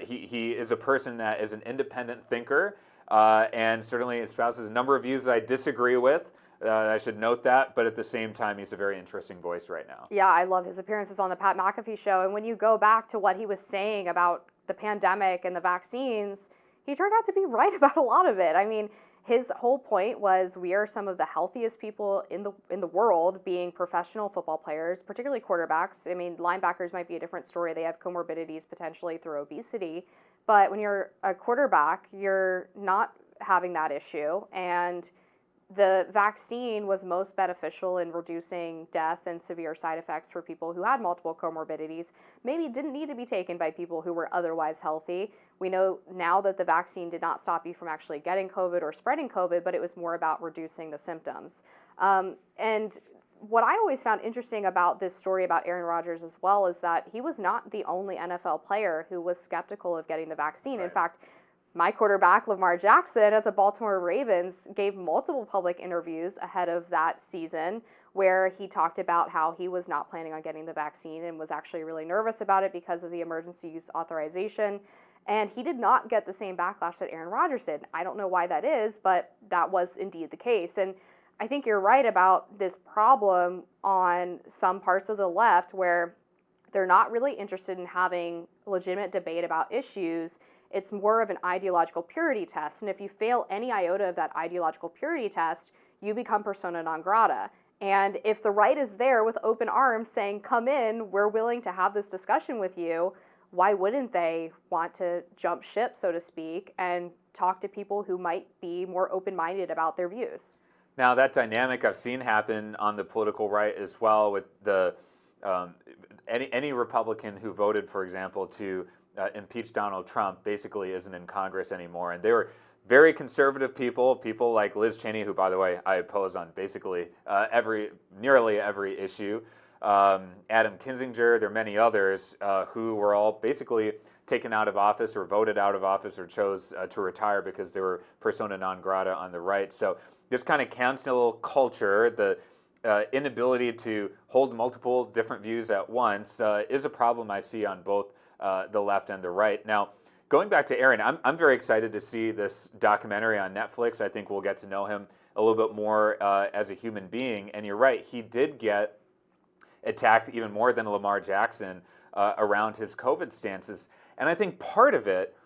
He is a person that is an independent thinker and certainly espouses a number of views that I disagree with. I should note that, but at the same time, he's a very interesting voice right now. Yeah, I love his appearances on the Pat McAfee show. And when you go back to what he was saying about the pandemic and the vaccines, he turned out to be right about a lot of it. I mean, his whole point was we are some of the healthiest people in the world, being professional football players, particularly quarterbacks. I mean, linebackers might be a different story. They have comorbidities potentially through obesity. But when you're a quarterback, you're not having that issue. And the vaccine was most beneficial in reducing death and severe side effects for people who had multiple comorbidities, maybe didn't need to be taken by people who were otherwise healthy. We know now that the vaccine did not stop you from actually getting COVID or spreading COVID, but it was more about reducing the symptoms. And what I always found interesting about this story about Aaron Rodgers as well is that he was not the only NFL player who was skeptical of getting the vaccine. Right. In fact, my quarterback, Lamar Jackson, at the Baltimore Ravens, gave multiple public interviews ahead of that season where he talked about how he was not planning on getting the vaccine and was actually really nervous about it because of the emergency use authorization. And he did not get the same backlash that Aaron Rodgers did. I don't know why that is, but that was indeed the case. And I think you're right about this problem on some parts of the left where they're not really interested in having legitimate debate about issues. It's more of an ideological purity test. And if you fail any iota of that ideological purity test, you become persona non grata. And if the right is there with open arms saying, come in, we're willing to have this discussion with you, why wouldn't they want to jump ship, so to speak, and talk to people who might be more open-minded about their views? Now, that dynamic I've seen happen on the political right as well with the any Republican who voted, for example, to impeach Donald Trump basically isn't in Congress anymore. And they were very conservative people like Liz Cheney, who, by the way, I oppose on basically nearly every issue. Adam Kinzinger, there are many others who were all basically taken out of office or voted out of office or chose to retire because they were persona non grata on the right. So this kind of cancel culture, the inability to hold multiple different views at once is a problem I see on both the left and the right. Now, going back to Aaron, I'm very excited to see this documentary on Netflix. I think we'll get to know him a little bit more as a human being. And you're right, he did get attacked even more than Lamar Jackson around his COVID stances. And I think part of it,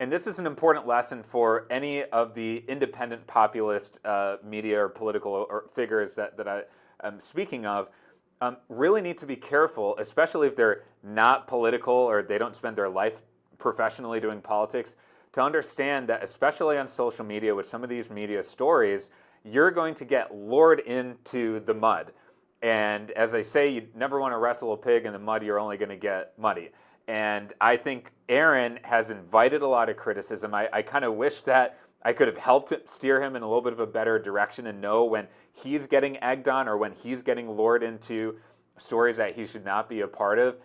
and this is an important lesson for any of the independent populist media or political or figures that I am speaking of, really need to be careful, especially if they're not political or they don't spend their life professionally doing politics, to understand that especially on social media with some of these media stories, you're going to get lured into the mud. And as they say, you never want to wrestle a pig in the mud, you're only going to get muddy. And I think Aaron has invited a lot of criticism. I kind of wish that I could have helped steer him in a little bit of a better direction and know when he's getting egged on or when he's getting lured into stories that he should not be a part of,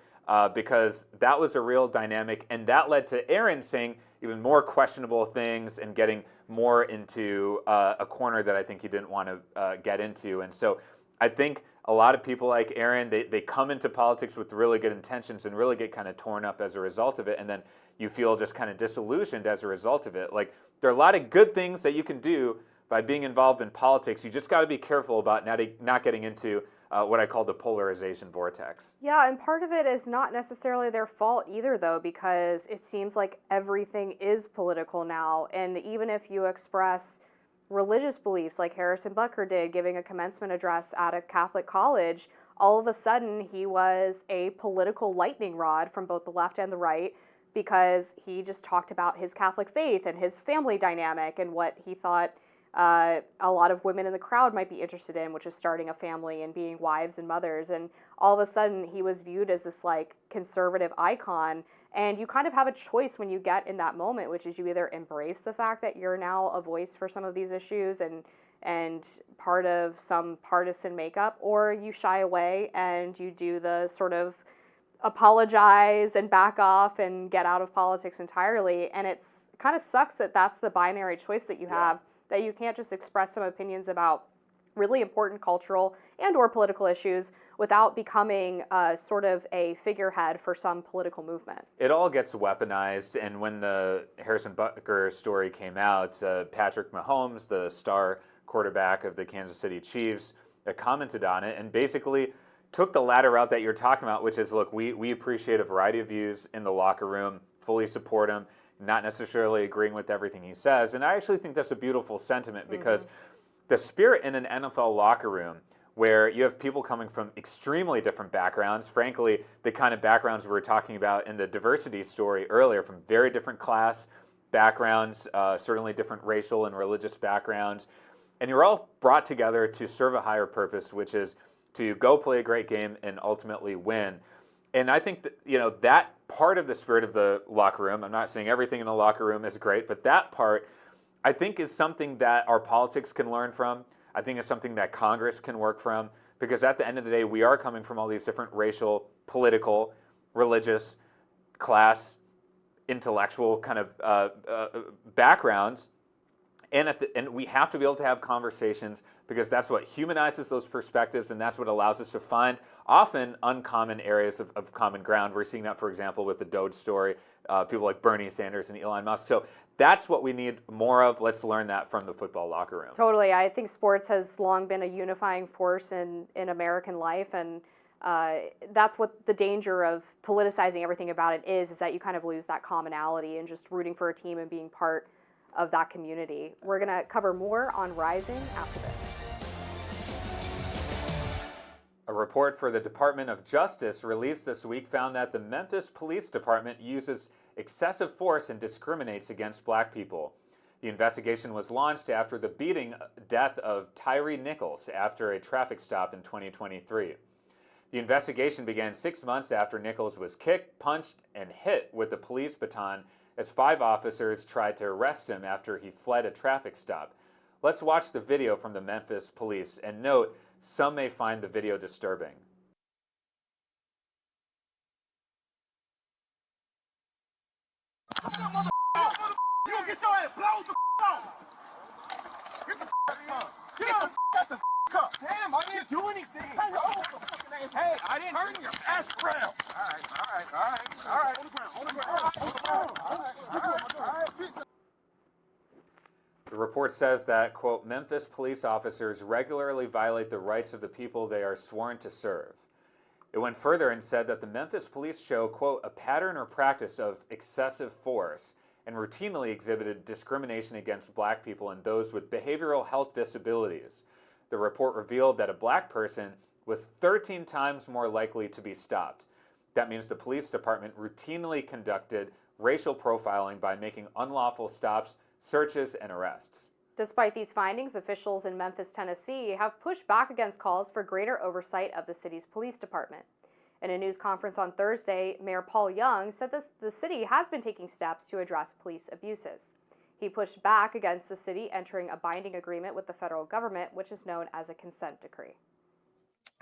because that was a real dynamic. And that led to Aaron saying even more questionable things and getting more into a corner that I think he didn't want to get into. And so I think a lot of people like Aaron, they come into politics with really good intentions and really get kind of torn up as a result of it. And then you feel just kind of disillusioned as a result of it. Like, there are a lot of good things that you can do by being involved in politics. You just got to be careful about not getting into what I call the polarization vortex. Yeah, and part of it is not necessarily their fault either, though, because it seems like everything is political now. And even if you express religious beliefs like Harrison Butker did, giving a commencement address at a Catholic college, all of a sudden he was a political lightning rod from both the left and the right, because he just talked about his Catholic faith and his family dynamic and what he thought a lot of women in the crowd might be interested in, which is starting a family and being wives and mothers. And all of a sudden he was viewed as this like conservative icon. And you kind of have a choice when you get in that moment, which is you either embrace the fact that you're now a voice for some of these issues and part of some partisan makeup, or you shy away and you do the sort of apologize and back off and get out of politics entirely. And it's kind of sucks that that's the binary choice that you have, that you can't just express some opinions about really important cultural and or political issues without becoming sort of a figurehead for some political movement. It all gets weaponized, and when the Harrison Butker story came out, Patrick Mahomes, the star quarterback of the Kansas City Chiefs, commented on it and basically took the latter route that you're talking about, which is, look, we appreciate a variety of views in the locker room, fully support him, not necessarily agreeing with everything he says. And I actually think that's a beautiful sentiment because the spirit in an NFL locker room where you have people coming from extremely different backgrounds, frankly, the kind of backgrounds we were talking about in the diversity story earlier, from very different class backgrounds, certainly different racial and religious backgrounds, and you're all brought together to serve a higher purpose, which is to go play a great game and ultimately win. And I think that, that part of the spirit of the locker room, I'm not saying everything in the locker room is great, but that part I think is something that our politics can learn from. I think it's something that Congress can work from, because at the end of the day, we are coming from all these different racial, political, religious, class, intellectual kind of backgrounds. And we have to be able to have conversations, because that's what humanizes those perspectives, and that's what allows us to find often uncommon areas of common ground. We're seeing that, for example, with the Doge story, people like Bernie Sanders and Elon Musk. So that's what we need more of. Let's learn that from the football locker room. Totally. I think sports has long been a unifying force in American life, and that's what the danger of politicizing everything about it is that you kind of lose that commonality and just rooting for a team and being part of that community. We're going to cover more on Rising after this. A report for the Department of Justice released this week found that the Memphis Police Department uses excessive force and discriminates against black people. The investigation was launched after the beating death of Tyree Nichols after a traffic stop in 2023. The investigation began 6 months after Nichols was kicked, punched, and hit with the police baton as 5 officers tried to arrest him after he fled a traffic stop. Let's watch the video from the Memphis police, and note, some may find the video disturbing. You get your ass blown the off. Get the up. Get the up. Damn, I didn't do anything. Hey, I didn't turn your ass around. All right. On the ground. The report says that, quote, Memphis police officers regularly violate the rights of the people they are sworn to serve. It went further and said that the Memphis police show, quote, a pattern or practice of excessive force and routinely exhibited discrimination against black people and those with behavioral health disabilities. The report revealed that a black person was 13 times more likely to be stopped. That means the police department routinely conducted racial profiling by making unlawful stops, searches, and arrests. Despite these findings, officials in Memphis, Tennessee have pushed back against calls for greater oversight of the city's police department. In a news conference on Thursday, Mayor Paul Young said the city has been taking steps to address police abuses. He pushed back against the city entering a binding agreement with the federal government, which is known as a consent decree.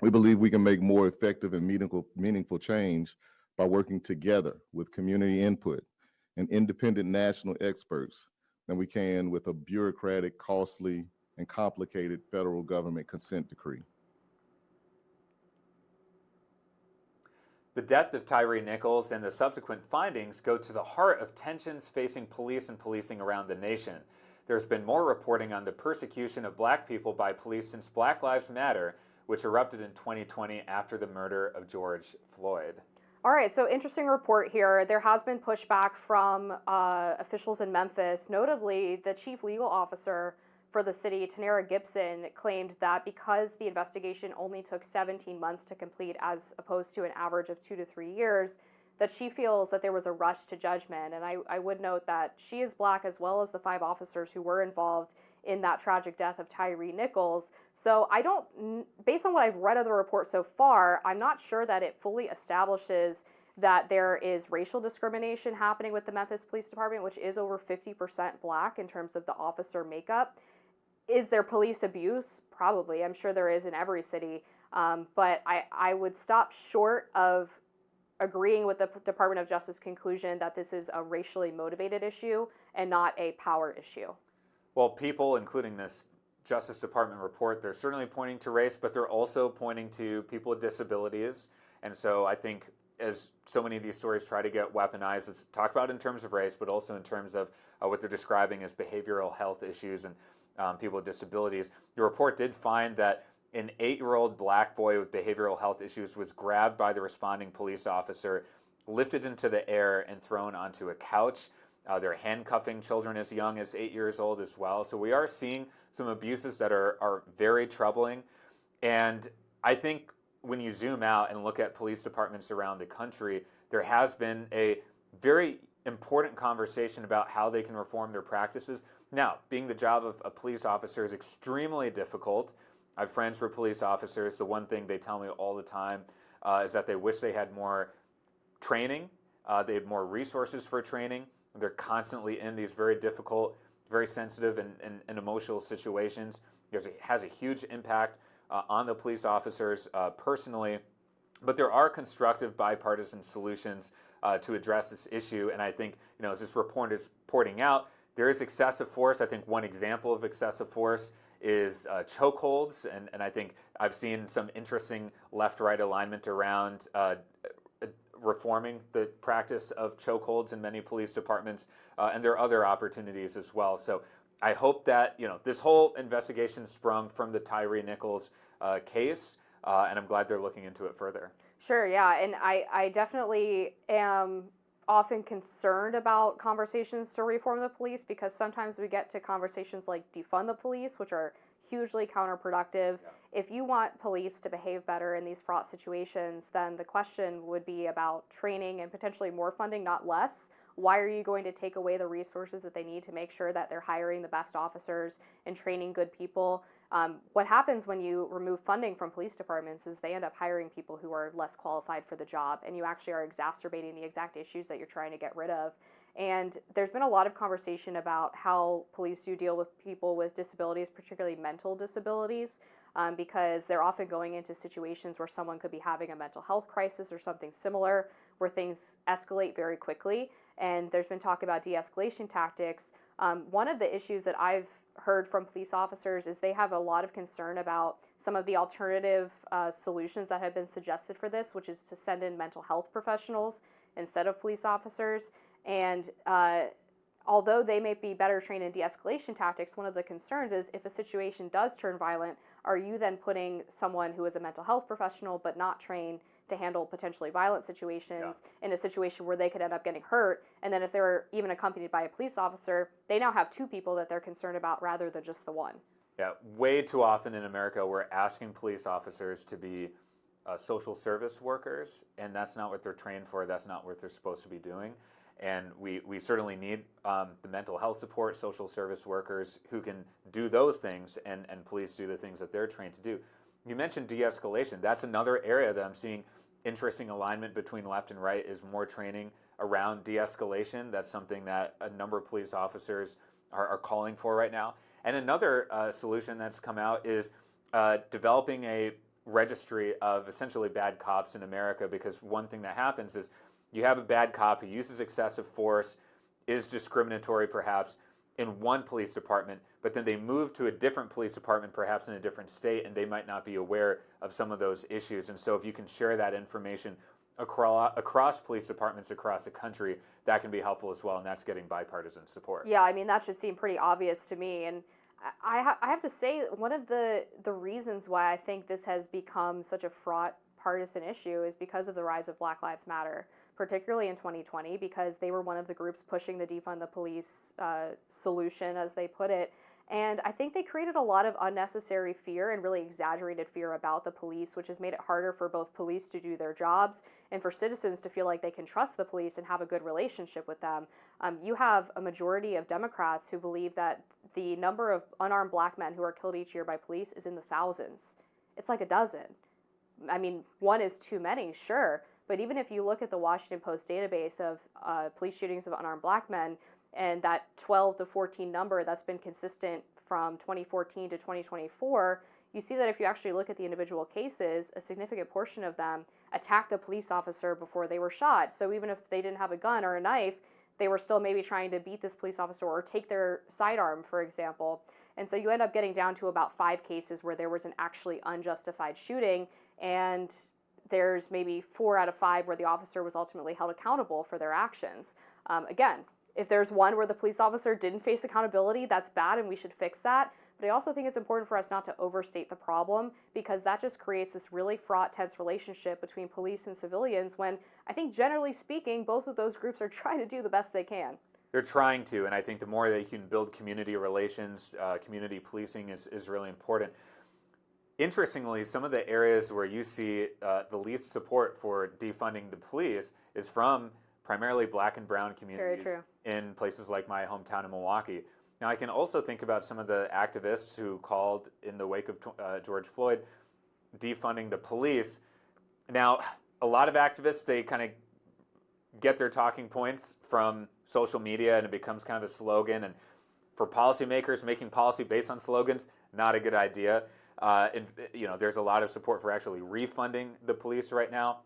We believe we can make more effective and meaningful change by working together with community input and independent national experts than we can with a bureaucratic, costly, and complicated federal government consent decree. The death of Tyree Nichols and the subsequent findings go to the heart of tensions facing police and policing around the nation. There's been more reporting on the persecution of black people by police since Black Lives Matter, which erupted in 2020 after the murder of George Floyd. All right, so interesting report here. There has been pushback from officials in Memphis. Notably, the chief legal officer for the city, Tanara Gibson, claimed that because the investigation only took 17 months to complete as opposed to an average of 2 to 3 years, that she feels that there was a rush to judgment. And I would note that she is black as well as the 5 officers who were involved in that tragic death of Tyree Nichols. So based on what I've read of the report so far, I'm not sure that it fully establishes that there is racial discrimination happening with the Memphis Police Department, which is over 50% black in terms of the officer makeup. Is there police abuse? Probably. I'm sure there is in every city. But I would stop short of agreeing with the Department of Justice conclusion that this is a racially motivated issue and not a power issue? Well, people, including this Justice Department report, they're certainly pointing to race, but they're also pointing to people with disabilities. And so I think as so many of these stories try to get weaponized, it's talked about in terms of race, but also in terms of what they're describing as behavioral health issues and people with disabilities. The report did find that an 8-year-old black boy with behavioral health issues was grabbed by the responding police officer, lifted into the air, and thrown onto a couch. They're handcuffing children as young as 8 years old as well. So we are seeing some abuses that are very troubling. And I think when you zoom out and look at police departments around the country, there has been a very important conversation about how they can reform their practices. Now, being the job of a police officer is extremely difficult. I have friends who are police officers. The one thing they tell me all the time is that they wish they had more training, they had more resources for training. They're constantly in these very difficult, very sensitive and emotional situations. It has a huge impact on the police officers personally, but there are constructive bipartisan solutions to address this issue. And I think, as this report is pointing out, there is excessive force. I think one example of excessive force is chokeholds, and I think I've seen some interesting left-right alignment around reforming the practice of chokeholds in many police departments, and there are other opportunities as well. So I hope that this whole investigation sprung from the Tyree Nichols case, and I'm glad they're looking into it further. Sure, yeah, and I definitely am often concerned about conversations to reform the police, because sometimes we get to conversations like defund the police, which are hugely counterproductive. Yeah. If you want police to behave better in these fraught situations, then the question would be about training and potentially more funding, not less. Why are you going to take away the resources that they need to make sure that they're hiring the best officers and training good people? What happens when you remove funding from police departments is they end up hiring people who are less qualified for the job, and you actually are exacerbating the exact issues that you're trying to get rid of. And there's been a lot of conversation about how police do deal with people with disabilities, particularly mental disabilities, because they're often going into situations where someone could be having a mental health crisis or something similar, where things escalate very quickly. And there's been talk about de-escalation tactics. One of the issues that I've heard from police officers is they have a lot of concern about some of the alternative solutions that have been suggested for this, which is to send in mental health professionals instead of police officers. And although they may be better trained in de-escalation tactics, one of the concerns is if a situation does turn violent, are you then putting someone who is a mental health professional but not trained to handle potentially violent situations in a situation where they could end up getting hurt? And then if they're even accompanied by a police officer, they now have two people that they're concerned about rather than just the one. Yeah, way too often in America, we're asking police officers to be social service workers, and that's not what they're trained for. That's not what they're supposed to be doing. And we certainly need the mental health support, social service workers who can do those things, and police do the things that they're trained to do. You mentioned de-escalation. That's another area that I'm seeing interesting alignment between left and right, is more training around de-escalation. That's something that a number of police officers are calling for right now. And another solution that's come out is developing a registry of essentially bad cops in America, because one thing that happens is you have a bad cop who uses excessive force, is discriminatory perhaps in one police department, but then they move to a different police department, perhaps in a different state, and they might not be aware of some of those issues. And so if you can share that information across police departments across the country, that can be helpful as well, and that's getting bipartisan support. Yeah, I mean, that should seem pretty obvious to me. And I have to say, one of the reasons why I think this has become such a fraught partisan issue is because of the rise of Black Lives Matter, particularly in 2020, because they were one of the groups pushing the defund the police solution, as they put it. And I think they created a lot of unnecessary fear and really exaggerated fear about the police, which has made it harder for both police to do their jobs and for citizens to feel like they can trust the police and have a good relationship with them. You have a majority of Democrats who believe that the number of unarmed black men who are killed each year by police is in the thousands. It's like a dozen. I mean, one is too many, sure. But even if you look at the Washington Post database of police shootings of unarmed black men, and that 12 to 14 number that's been consistent from 2014 to 2024, you see that if you actually look at the individual cases, a significant portion of them attacked the police officer before they were shot. So even if they didn't have a gun or a knife, they were still maybe trying to beat this police officer or take their sidearm, for example. And so you end up getting down to about 5 cases where there was an actually unjustified shooting, and there's maybe 4 out of 5 where the officer was ultimately held accountable for their actions. Again, if there's one where the police officer didn't face accountability, that's bad and we should fix that. But I also think it's important for us not to overstate the problem, because that just creates this really fraught, tense relationship between police and civilians when I think generally speaking, both of those groups are trying to do the best they can. They're trying to, and I think the more they can build community relations, community policing is really important. Interestingly, some of the areas where you see the least support for defunding the police is from primarily black and brown communities in places like my hometown in Milwaukee. Now, I can also think about some of the activists who called in the wake of George Floyd defunding the police. Now, a lot of activists, they kind of get their talking points from social media, and it becomes kind of a slogan. And for policymakers, making policy based on slogans, not a good idea. There's a lot of support for actually refunding the police right now.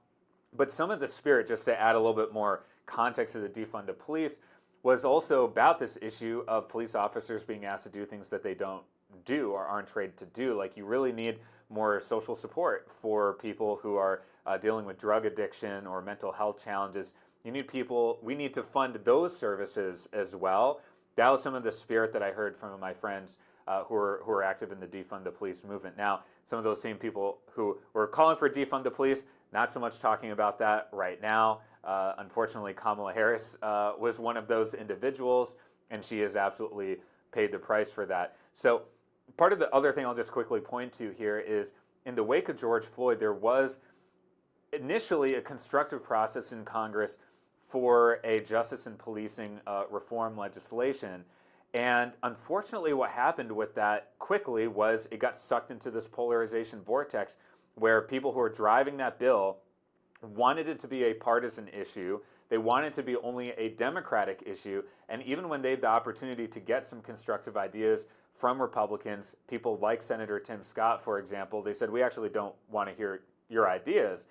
But some of the spirit, just to add a little bit more context to the defund the police, was also about this issue of police officers being asked to do things that they don't do or aren't trained to do. Like, you really need more social support for people who are dealing with drug addiction or mental health challenges. We need to fund those services as well. That was some of the spirit that I heard from my friends who are active in the defund the police movement. Now, some of those same people who were calling for defund the police, not so much talking about that right now. Unfortunately, Kamala Harris was one of those individuals, and she has absolutely paid the price for that. So part of the other thing I'll just quickly point to here is, in the wake of George Floyd, there was initially a constructive process in Congress for a justice and policing reform legislation. And unfortunately, what happened with that quickly was it got sucked into this polarization vortex where people who are driving that bill wanted it to be a partisan issue. They wanted it to be only a Democratic issue. And even when they had the opportunity to get some constructive ideas from Republicans, people like Senator Tim Scott, for example, they said, we actually don't want to hear your ideas.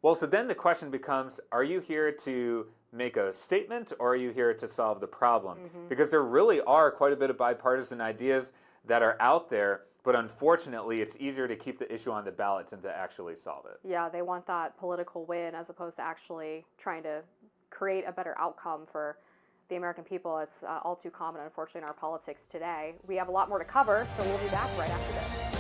Well, so then the question becomes, are you here to make a statement, or are you here to solve the problem? Because there really are quite a bit of bipartisan ideas that are out there, but unfortunately, it's easier to keep the issue on the ballot than to actually solve it. Yeah, they want that political win as opposed to actually trying to create a better outcome for the American people. It's all too common, unfortunately, in our politics today. We have a lot more to cover, so we'll be back right after this.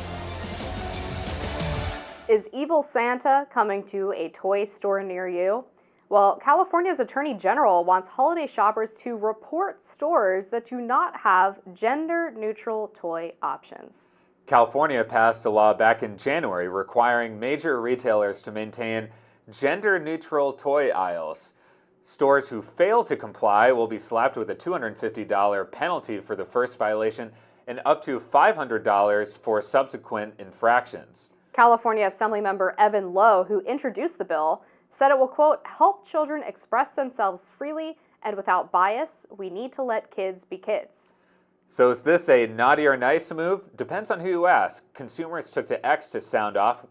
Is evil Santa coming to a toy store near you? Well, California's Attorney General wants holiday shoppers to report stores that do not have gender-neutral toy options. California passed a law back in January requiring major retailers to maintain gender-neutral toy aisles. Stores who fail to comply will be slapped with a $250 penalty for the first violation and up to $500 for subsequent infractions. California Assemblymember Evan Lowe, who introduced the bill, said it will, quote, help children express themselves freely and without bias. We need to let kids be kids. So is this a naughty or nice move? Depends on who you ask. Consumers took to X to sound off.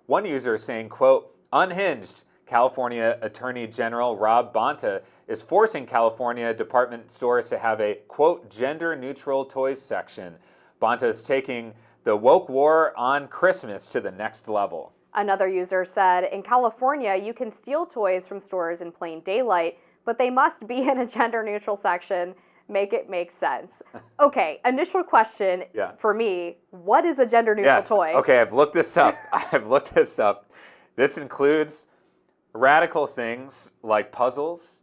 One user saying, quote, unhinged. California Attorney General Rob Bonta is forcing California department stores to have a, quote, gender-neutral toys section. Bonta is taking the woke war on Christmas to the next level. Another user said, in California, you can steal toys from stores in plain daylight, but they must be in a gender-neutral section. Make it make sense. Okay, initial question for me, what is a gender-neutral toy? Okay, I've looked this up. This includes radical things like puzzles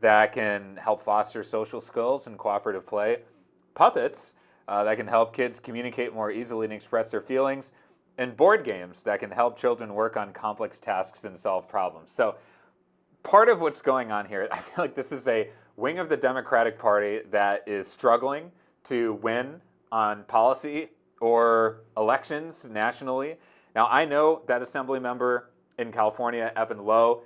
that can help foster social skills and cooperative play, puppets that can help kids communicate more easily and express their feelings, and board games that can help children work on complex tasks and solve problems. So part of what's going on here, I feel like this is a wing of the Democratic Party that is struggling to win on policy or elections nationally. Now, I know that Assembly member in California, Evan Lowe,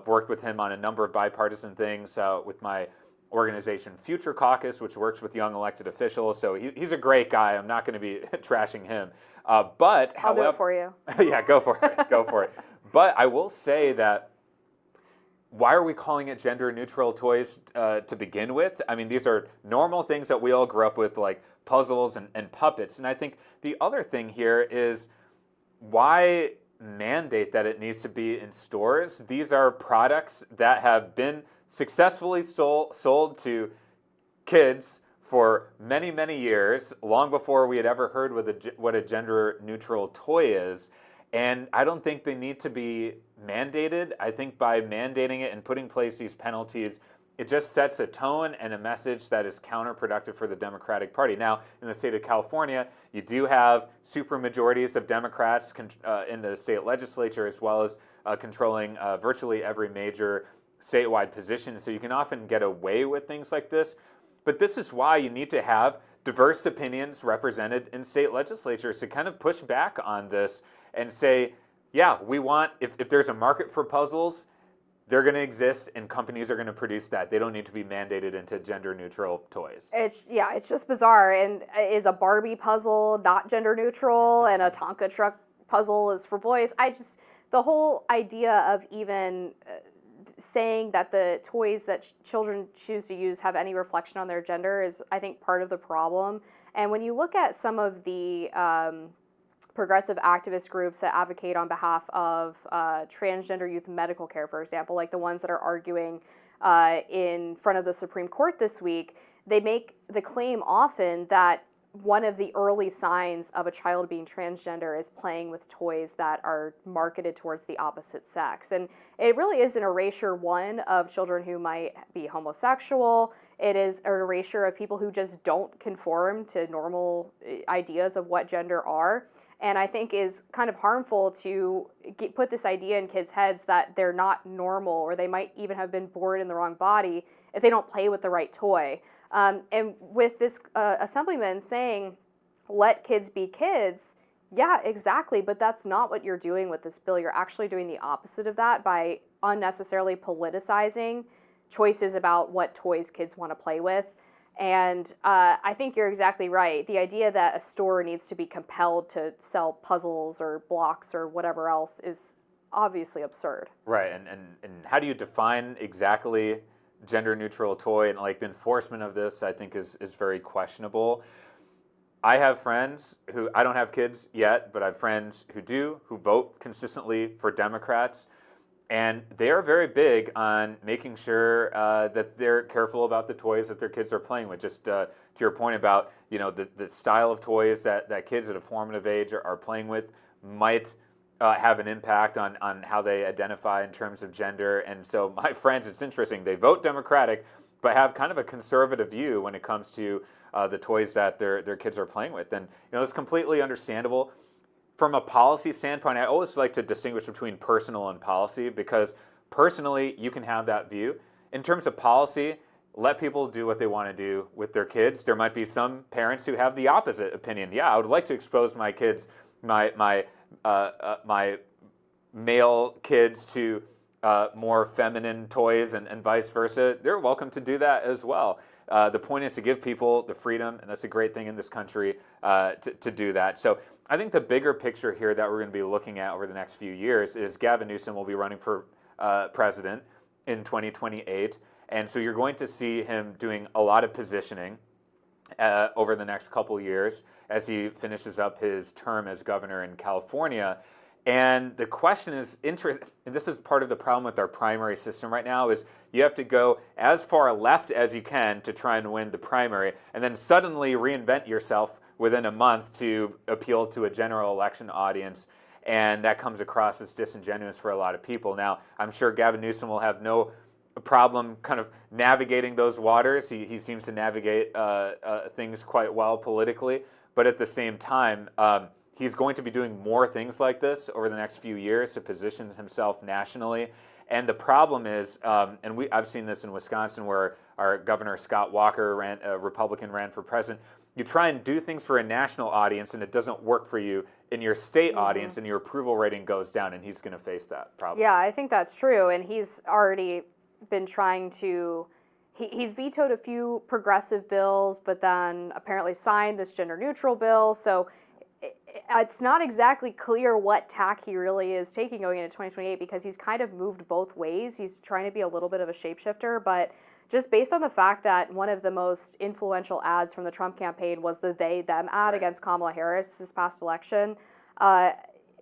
worked with him on a number of bipartisan things with my organization, Future Caucus, which works with young elected officials. So he's a great guy. I'm not going to be trashing him. But I'll do it for you. Yeah, go for it. Go for it. But I will say that, why are we calling it gender-neutral toys to begin with? I mean, these are normal things that we all grew up with, like puzzles and puppets. And I think the other thing here is, why mandate that it needs to be in stores? These are products that have been successfully sold to kids for many, many years, long before we had ever heard what a gender-neutral toy is. And I don't think they need to be mandated. I think by mandating it and putting in place these penalties, it just sets a tone and a message that is counterproductive for the Democratic Party. Now, in the state of California, you do have supermajorities of Democrats in the state legislature, as well as controlling virtually every major statewide position. So you can often get away with things like this. But this is why you need to have diverse opinions represented in state legislatures to kind of push back on this and say, yeah, we want, if there's a market for puzzles, they're going to exist and companies are going to produce that. They don't need to be mandated into gender-neutral toys. It's just bizarre. And is a Barbie puzzle not gender-neutral and a Tonka truck puzzle is for boys? The whole idea of even saying that the toys that children choose to use have any reflection on their gender is, I think, part of the problem. And when you look at some of the progressive activist groups that advocate on behalf of transgender youth medical care, for example, like the ones that are arguing in front of the Supreme Court this week, they make the claim often that one of the early signs of a child being transgender is playing with toys that are marketed towards the opposite sex. And it really is an erasure, one, of children who might be homosexual. It is an erasure of people who just don't conform to normal ideas of what gender are. And I think is kind of harmful to put this idea in kids' heads that they're not normal, or they might even have been born in the wrong body if they don't play with the right toy. And with this assemblyman saying, let kids be kids, yeah, exactly, but that's not what you're doing with this bill. You're actually doing the opposite of that by unnecessarily politicizing choices about what toys kids want to play with. And I think you're exactly right. The idea that a store needs to be compelled to sell puzzles or blocks or whatever else is obviously absurd. Right, and how do you define exactly gender-neutral toy? And like the enforcement of this, I think, is very questionable. I have friends who, I don't have kids yet, but I have friends who do, who vote consistently for Democrats. And they are very big on making sure that they're careful about the toys that their kids are playing with. Just to your point about, the style of toys that kids at a formative age are playing with might have an impact on how they identify in terms of gender. And so my friends, it's interesting, they vote Democratic, but have kind of a conservative view when it comes to the toys that their kids are playing with. And it's completely understandable. From a policy standpoint, I always like to distinguish between personal and policy, because personally, you can have that view. In terms of policy, let people do what they want to do with their kids. There might be some parents who have the opposite opinion. Yeah, I would like to expose my kids, my male kids, to more feminine toys and vice versa. They're welcome to do that as well. The point is to give people the freedom, and that's a great thing in this country, to do that. So I think the bigger picture here that we're going to be looking at over the next few years is Gavin Newsom will be running for president in 2028. And so you're going to see him doing a lot of positioning over the next couple years as he finishes up his term as governor in California. And the question is, and this is part of the problem with our primary system right now, is you have to go as far left as you can to try and win the primary, and then suddenly reinvent yourself within a month to appeal to a general election audience. And that comes across as disingenuous for a lot of people. Now, I'm sure Gavin Newsom will have no problem kind of navigating those waters. He seems to navigate things quite well politically, but at the same time, he's going to be doing more things like this over the next few years to position himself nationally. And the problem is, and I've seen this in Wisconsin, where our Governor Scott Walker, a Republican, ran for president. You try and do things for a national audience, and it doesn't work for you in your state audience, and your approval rating goes down, and he's going to face that problem. Yeah, I think that's true, and he's already been trying to he's vetoed a few progressive bills, but then apparently signed this gender-neutral bill. So it's not exactly clear what tack he really is taking going into 2028 because he's kind of moved both ways. He's trying to be a little bit of a shapeshifter, but just based on the fact that one of the most influential ads from the Trump campaign was the they-them ad against Kamala Harris this past election,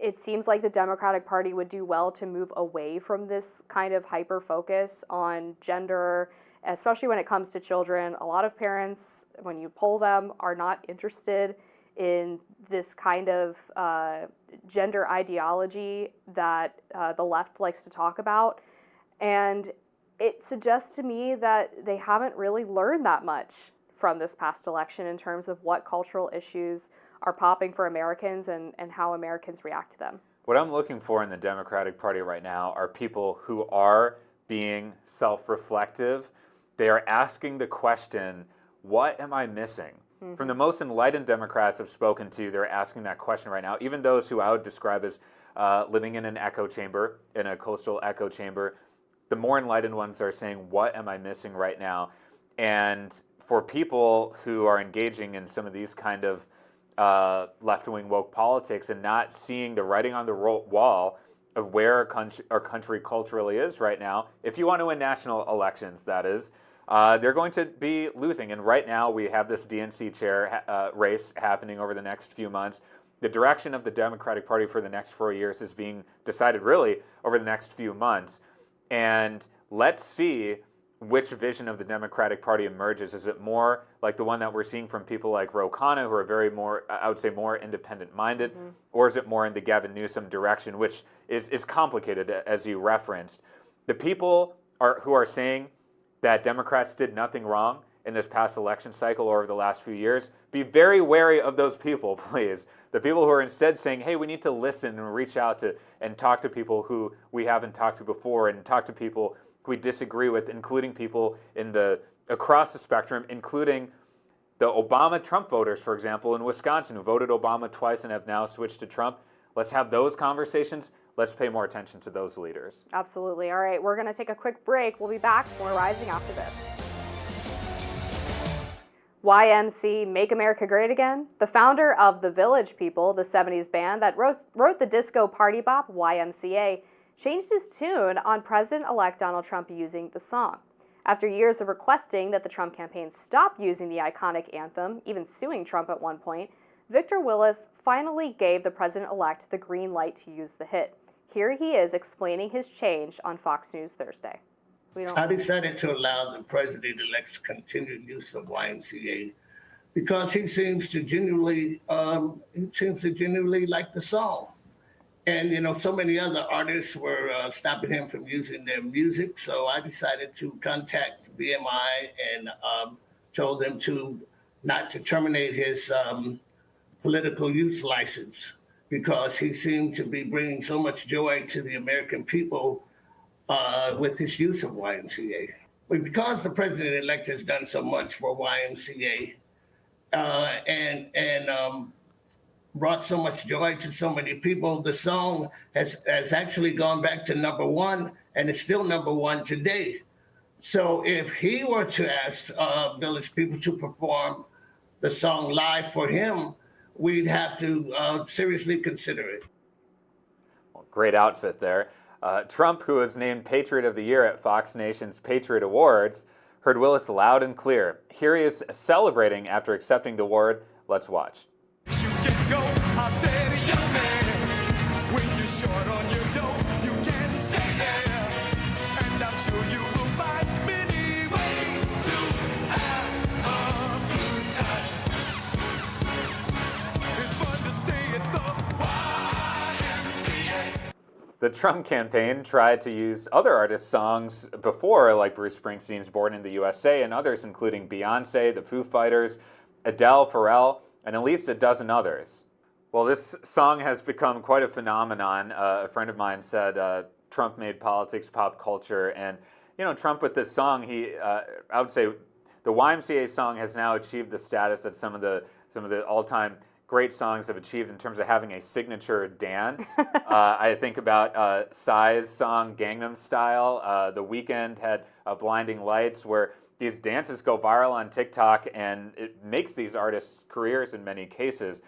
it seems like the Democratic Party would do well to move away from this kind of hyper-focus on gender, especially when it comes to children. A lot of parents, when you poll them, are not interested in this kind of gender ideology that the left likes to talk about. And it suggests to me that they haven't really learned that much from this past election in terms of what cultural issues are popping for Americans and how Americans react to them. What I'm looking for in the Democratic Party right now are people who are being self-reflective. They are asking the question, what am I missing? Mm-hmm. From the most enlightened Democrats I've spoken to, they're asking that question right now. Even those who I would describe as living in an echo chamber, in a coastal echo chamber, the more enlightened ones are saying, what am I missing right now? And for people who are engaging in some of these kind of left-wing woke politics and not seeing the writing on the wall of where our country culturally is right now, if you want to win national elections, that is, they're going to be losing. And right now we have this DNC chair race happening over the next few months. The direction of the Democratic Party for the next 4 years is being decided really over the next few months. And let's see which vision of the Democratic Party emerges. Is it more like the one that we're seeing from people like Ro Khanna, who are very more, I would say, more independent-minded, mm-hmm. or is it more in the Gavin Newsom direction, which is complicated, as you referenced? The people who are saying that Democrats did nothing wrong in this past election cycle or over the last few years, be very wary of those people, please. The people who are instead saying, hey, we need to listen and reach out to and talk to people who we haven't talked to before and talk to people who we disagree with, including people across the spectrum, including the Obama-Trump voters, for example, in Wisconsin, who voted Obama twice and have now switched to Trump. Let's have those conversations. Let's pay more attention to those leaders. Absolutely. All right, we're going to take a quick break. We'll be back. More Rising after this. Y.M.C.A, Make America Great Again, the founder of The Village People, the 70s band that wrote the disco party bop Y.M.C.A, changed his tune on President-elect Donald Trump using the song. After years of requesting that the Trump campaign stop using the iconic anthem, even suing Trump at one point, Victor Willis finally gave the president-elect the green light to use the hit. Here he is explaining his change on Fox News Thursday. I decided to allow the president-elect's continued use of Y.M.C.A. because he seems to genuinely like the song. And, you know, so many other artists were stopping him from using their music. So I decided to contact BMI and told them not to terminate his political use license because he seemed to be bringing so much joy to the American people with his use of Y.M.C.A. But because the president-elect has done so much for Y.M.C.A. And brought so much joy to so many people, the song has actually gone back to #1, and it's still #1 today. So if he were to ask Village People to perform the song live for him, we'd have to seriously consider it. Well, great outfit there. Trump, who was named Patriot of the Year at Fox Nation's Patriot Awards, heard Willis loud and clear. Here he is celebrating after accepting the award. Let's watch. You can go, I said, young man, when you're short on your dough, you can stay there, and I'm sure you will find many ways to have a good time. It's fun to stay at the Y.M.C.A. The Trump campaign tried to use other artists' songs before, like Bruce Springsteen's Born in the USA and others, including Beyonce, the Foo Fighters, Adele, Pharrell, and at least a dozen others. Well, this song has become quite a phenomenon. A friend of mine said Trump made politics pop culture, and you know, Trump with this song, I would say the Y.M.C.A. song has now achieved the status that some of the all-time great songs have achieved in terms of having a signature dance. I think about Psy's song Gangnam Style. The Weeknd had Blinding Lights, where these dances go viral on TikTok, and it makes these artists careers in many cases.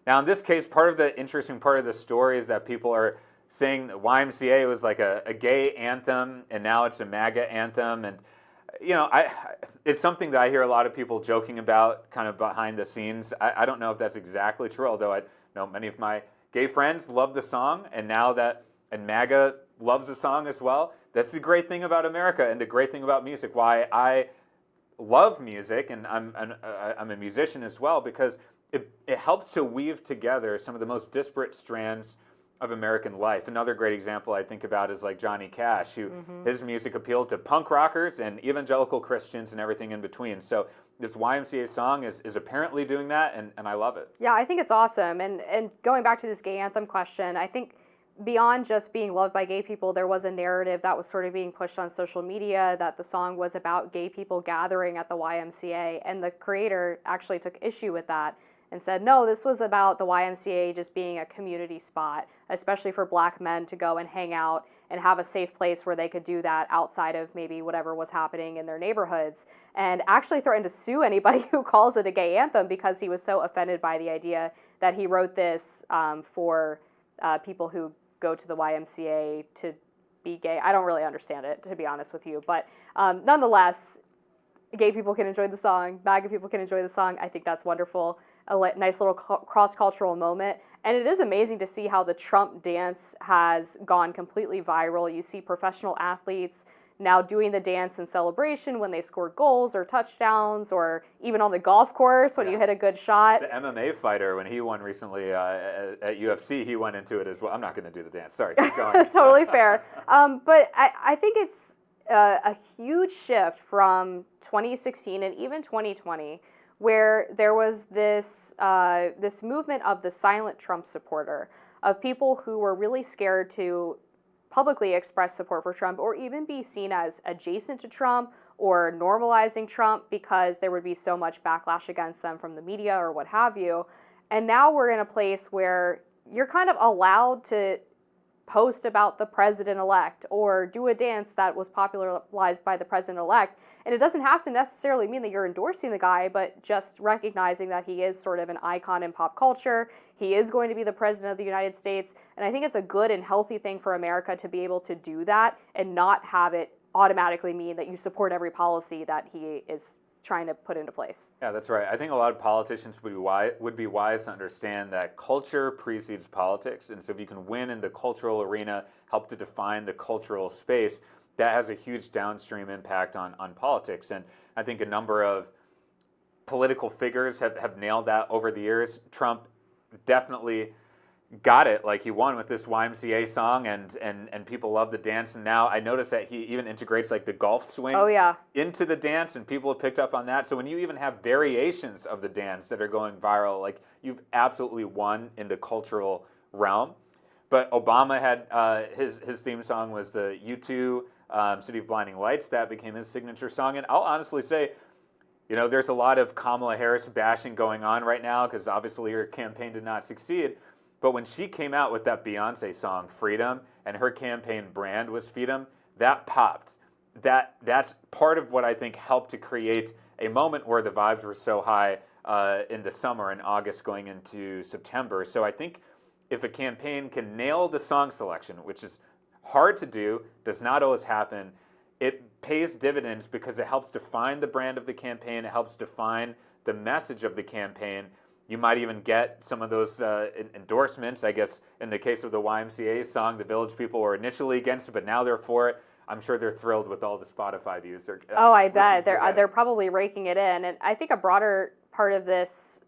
Now, in this case, part of the interesting part of the story is that people are saying that Y.M.C.A. was like a gay anthem, and now it's a MAGA anthem. And, you know, it's something that I hear a lot of people joking about kind of behind the scenes. I don't know if that's exactly true, although I know many of my gay friends love the song, and MAGA loves the song as well. That's the great thing about America and the great thing about music, why I love music, and I'm a musician as well, because it helps to weave together some of the most disparate strands of American life. Another great example I think about is like Johnny Cash, who his music appealed to punk rockers and evangelical Christians and everything in between. So this Y.M.C.A. song is apparently doing that, and I love it. Yeah, I think it's awesome. And going back to this gay anthem question, I think beyond just being loved by gay people, there was a narrative that was sort of being pushed on social media that the song was about gay people gathering at the Y.M.C.A. And the creator actually took issue with that and said, no, this was about the Y.M.C.A. just being a community spot, especially for black men to go and hang out and have a safe place where they could do that outside of maybe whatever was happening in their neighborhoods, and actually threatened to sue anybody who calls it a gay anthem because he was so offended by the idea that he wrote this for people who go to the Y.M.C.A. to be gay. I don't really understand it, to be honest with you, but nonetheless, gay people can enjoy the song, MAGA people can enjoy the song. I think that's wonderful. A nice little cross-cultural moment. And it is amazing to see how the Trump dance has gone completely viral. You see professional athletes now doing the dance in celebration when they score goals or touchdowns, or even on the golf course when you hit a good shot. The MMA fighter, when he won recently at UFC, he went into it as well. I'm not going to do the dance. Sorry, keep going. Totally fair. But I think it's a huge shift from 2016 and even 2020, where there was this this movement of the silent Trump supporter, of people who were really scared to publicly express support for Trump or even be seen as adjacent to Trump or normalizing Trump because there would be so much backlash against them from the media or what have you. And now we're in a place where you're kind of allowed to post about the president-elect or do a dance that was popularized by the president-elect. And it doesn't have to necessarily mean that you're endorsing the guy, but just recognizing that he is sort of an icon in pop culture. He is going to be the president of the United States. And I think it's a good and healthy thing for America to be able to do that and not have it automatically mean that you support every policy that he is trying to put into place. Yeah, that's right. I think a lot of politicians would be wise to understand that culture precedes politics. And so if you can win in the cultural arena, help to define the cultural space, that has a huge downstream impact on politics. And I think a number of political figures have nailed that over the years. Trump definitely got it. Like, he won with this Y.M.C.A. song, and people love the dance. And now I notice that he even integrates like the golf swing into the dance, and people have picked up on that. So when you even have variations of the dance that are going viral, like, you've absolutely won in the cultural realm. But Obama had his theme song was the U2 City of Blinding Lights. That became his signature song. And I'll honestly say, you know, there's a lot of Kamala Harris bashing going on right now because obviously her campaign did not succeed. But when she came out with that Beyonce song, Freedom, and her campaign brand was Freedom, that popped. That's part of what I think helped to create a moment where the vibes were so high in the summer and August going into September. So I think if a campaign can nail the song selection, which is hard to do, does not always happen, it pays dividends because it helps define the brand of the campaign, it helps define the message of the campaign. You might even get some of those endorsements. I guess in the case of the Y.M.C.A. song, the Village people were initially against it, but now they're for it. I'm sure they're thrilled with all the Spotify views. Oh, I bet. They're probably raking it in. And I think a broader part of this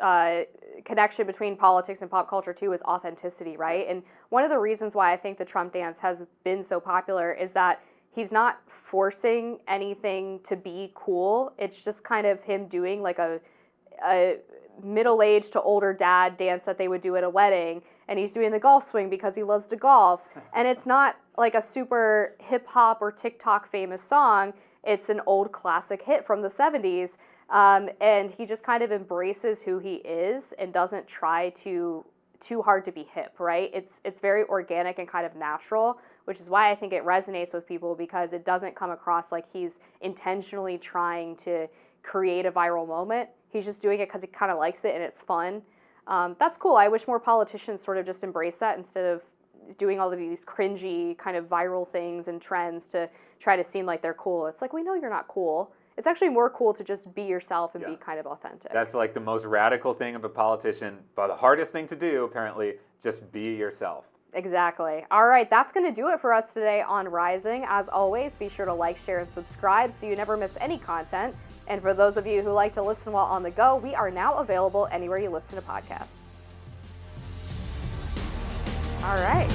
connection between politics and pop culture, too, is authenticity, right? And one of the reasons why I think the Trump dance has been so popular is that he's not forcing anything to be cool. It's just kind of him doing like a middle-aged to older dad dance that they would do at a wedding, and he's doing the golf swing because he loves to golf. And it's not like a super hip-hop or TikTok famous song. It's an old classic hit from the 70s, and he just kind of embraces who he is and doesn't try to too hard to be hip, right? It's very organic and kind of natural, which is why I think it resonates with people, because it doesn't come across like he's intentionally trying to create a viral moment. He's just doing it because he kind of likes it and it's fun. That's cool. I wish more politicians sort of just embrace that instead of doing all of these cringy kind of viral things and trends to try to seem like they're cool. It's like, we know you're not cool. It's actually more cool to just be yourself and be kind of authentic. That's like the most radical thing of a politician, but the hardest thing to do, apparently, just be yourself. Exactly. All right, that's going to do it for us today on Rising. As always, be sure to like, share, and subscribe so you never miss any content. And for those of you who like to listen while on the go, we are now available anywhere you listen to podcasts. All right.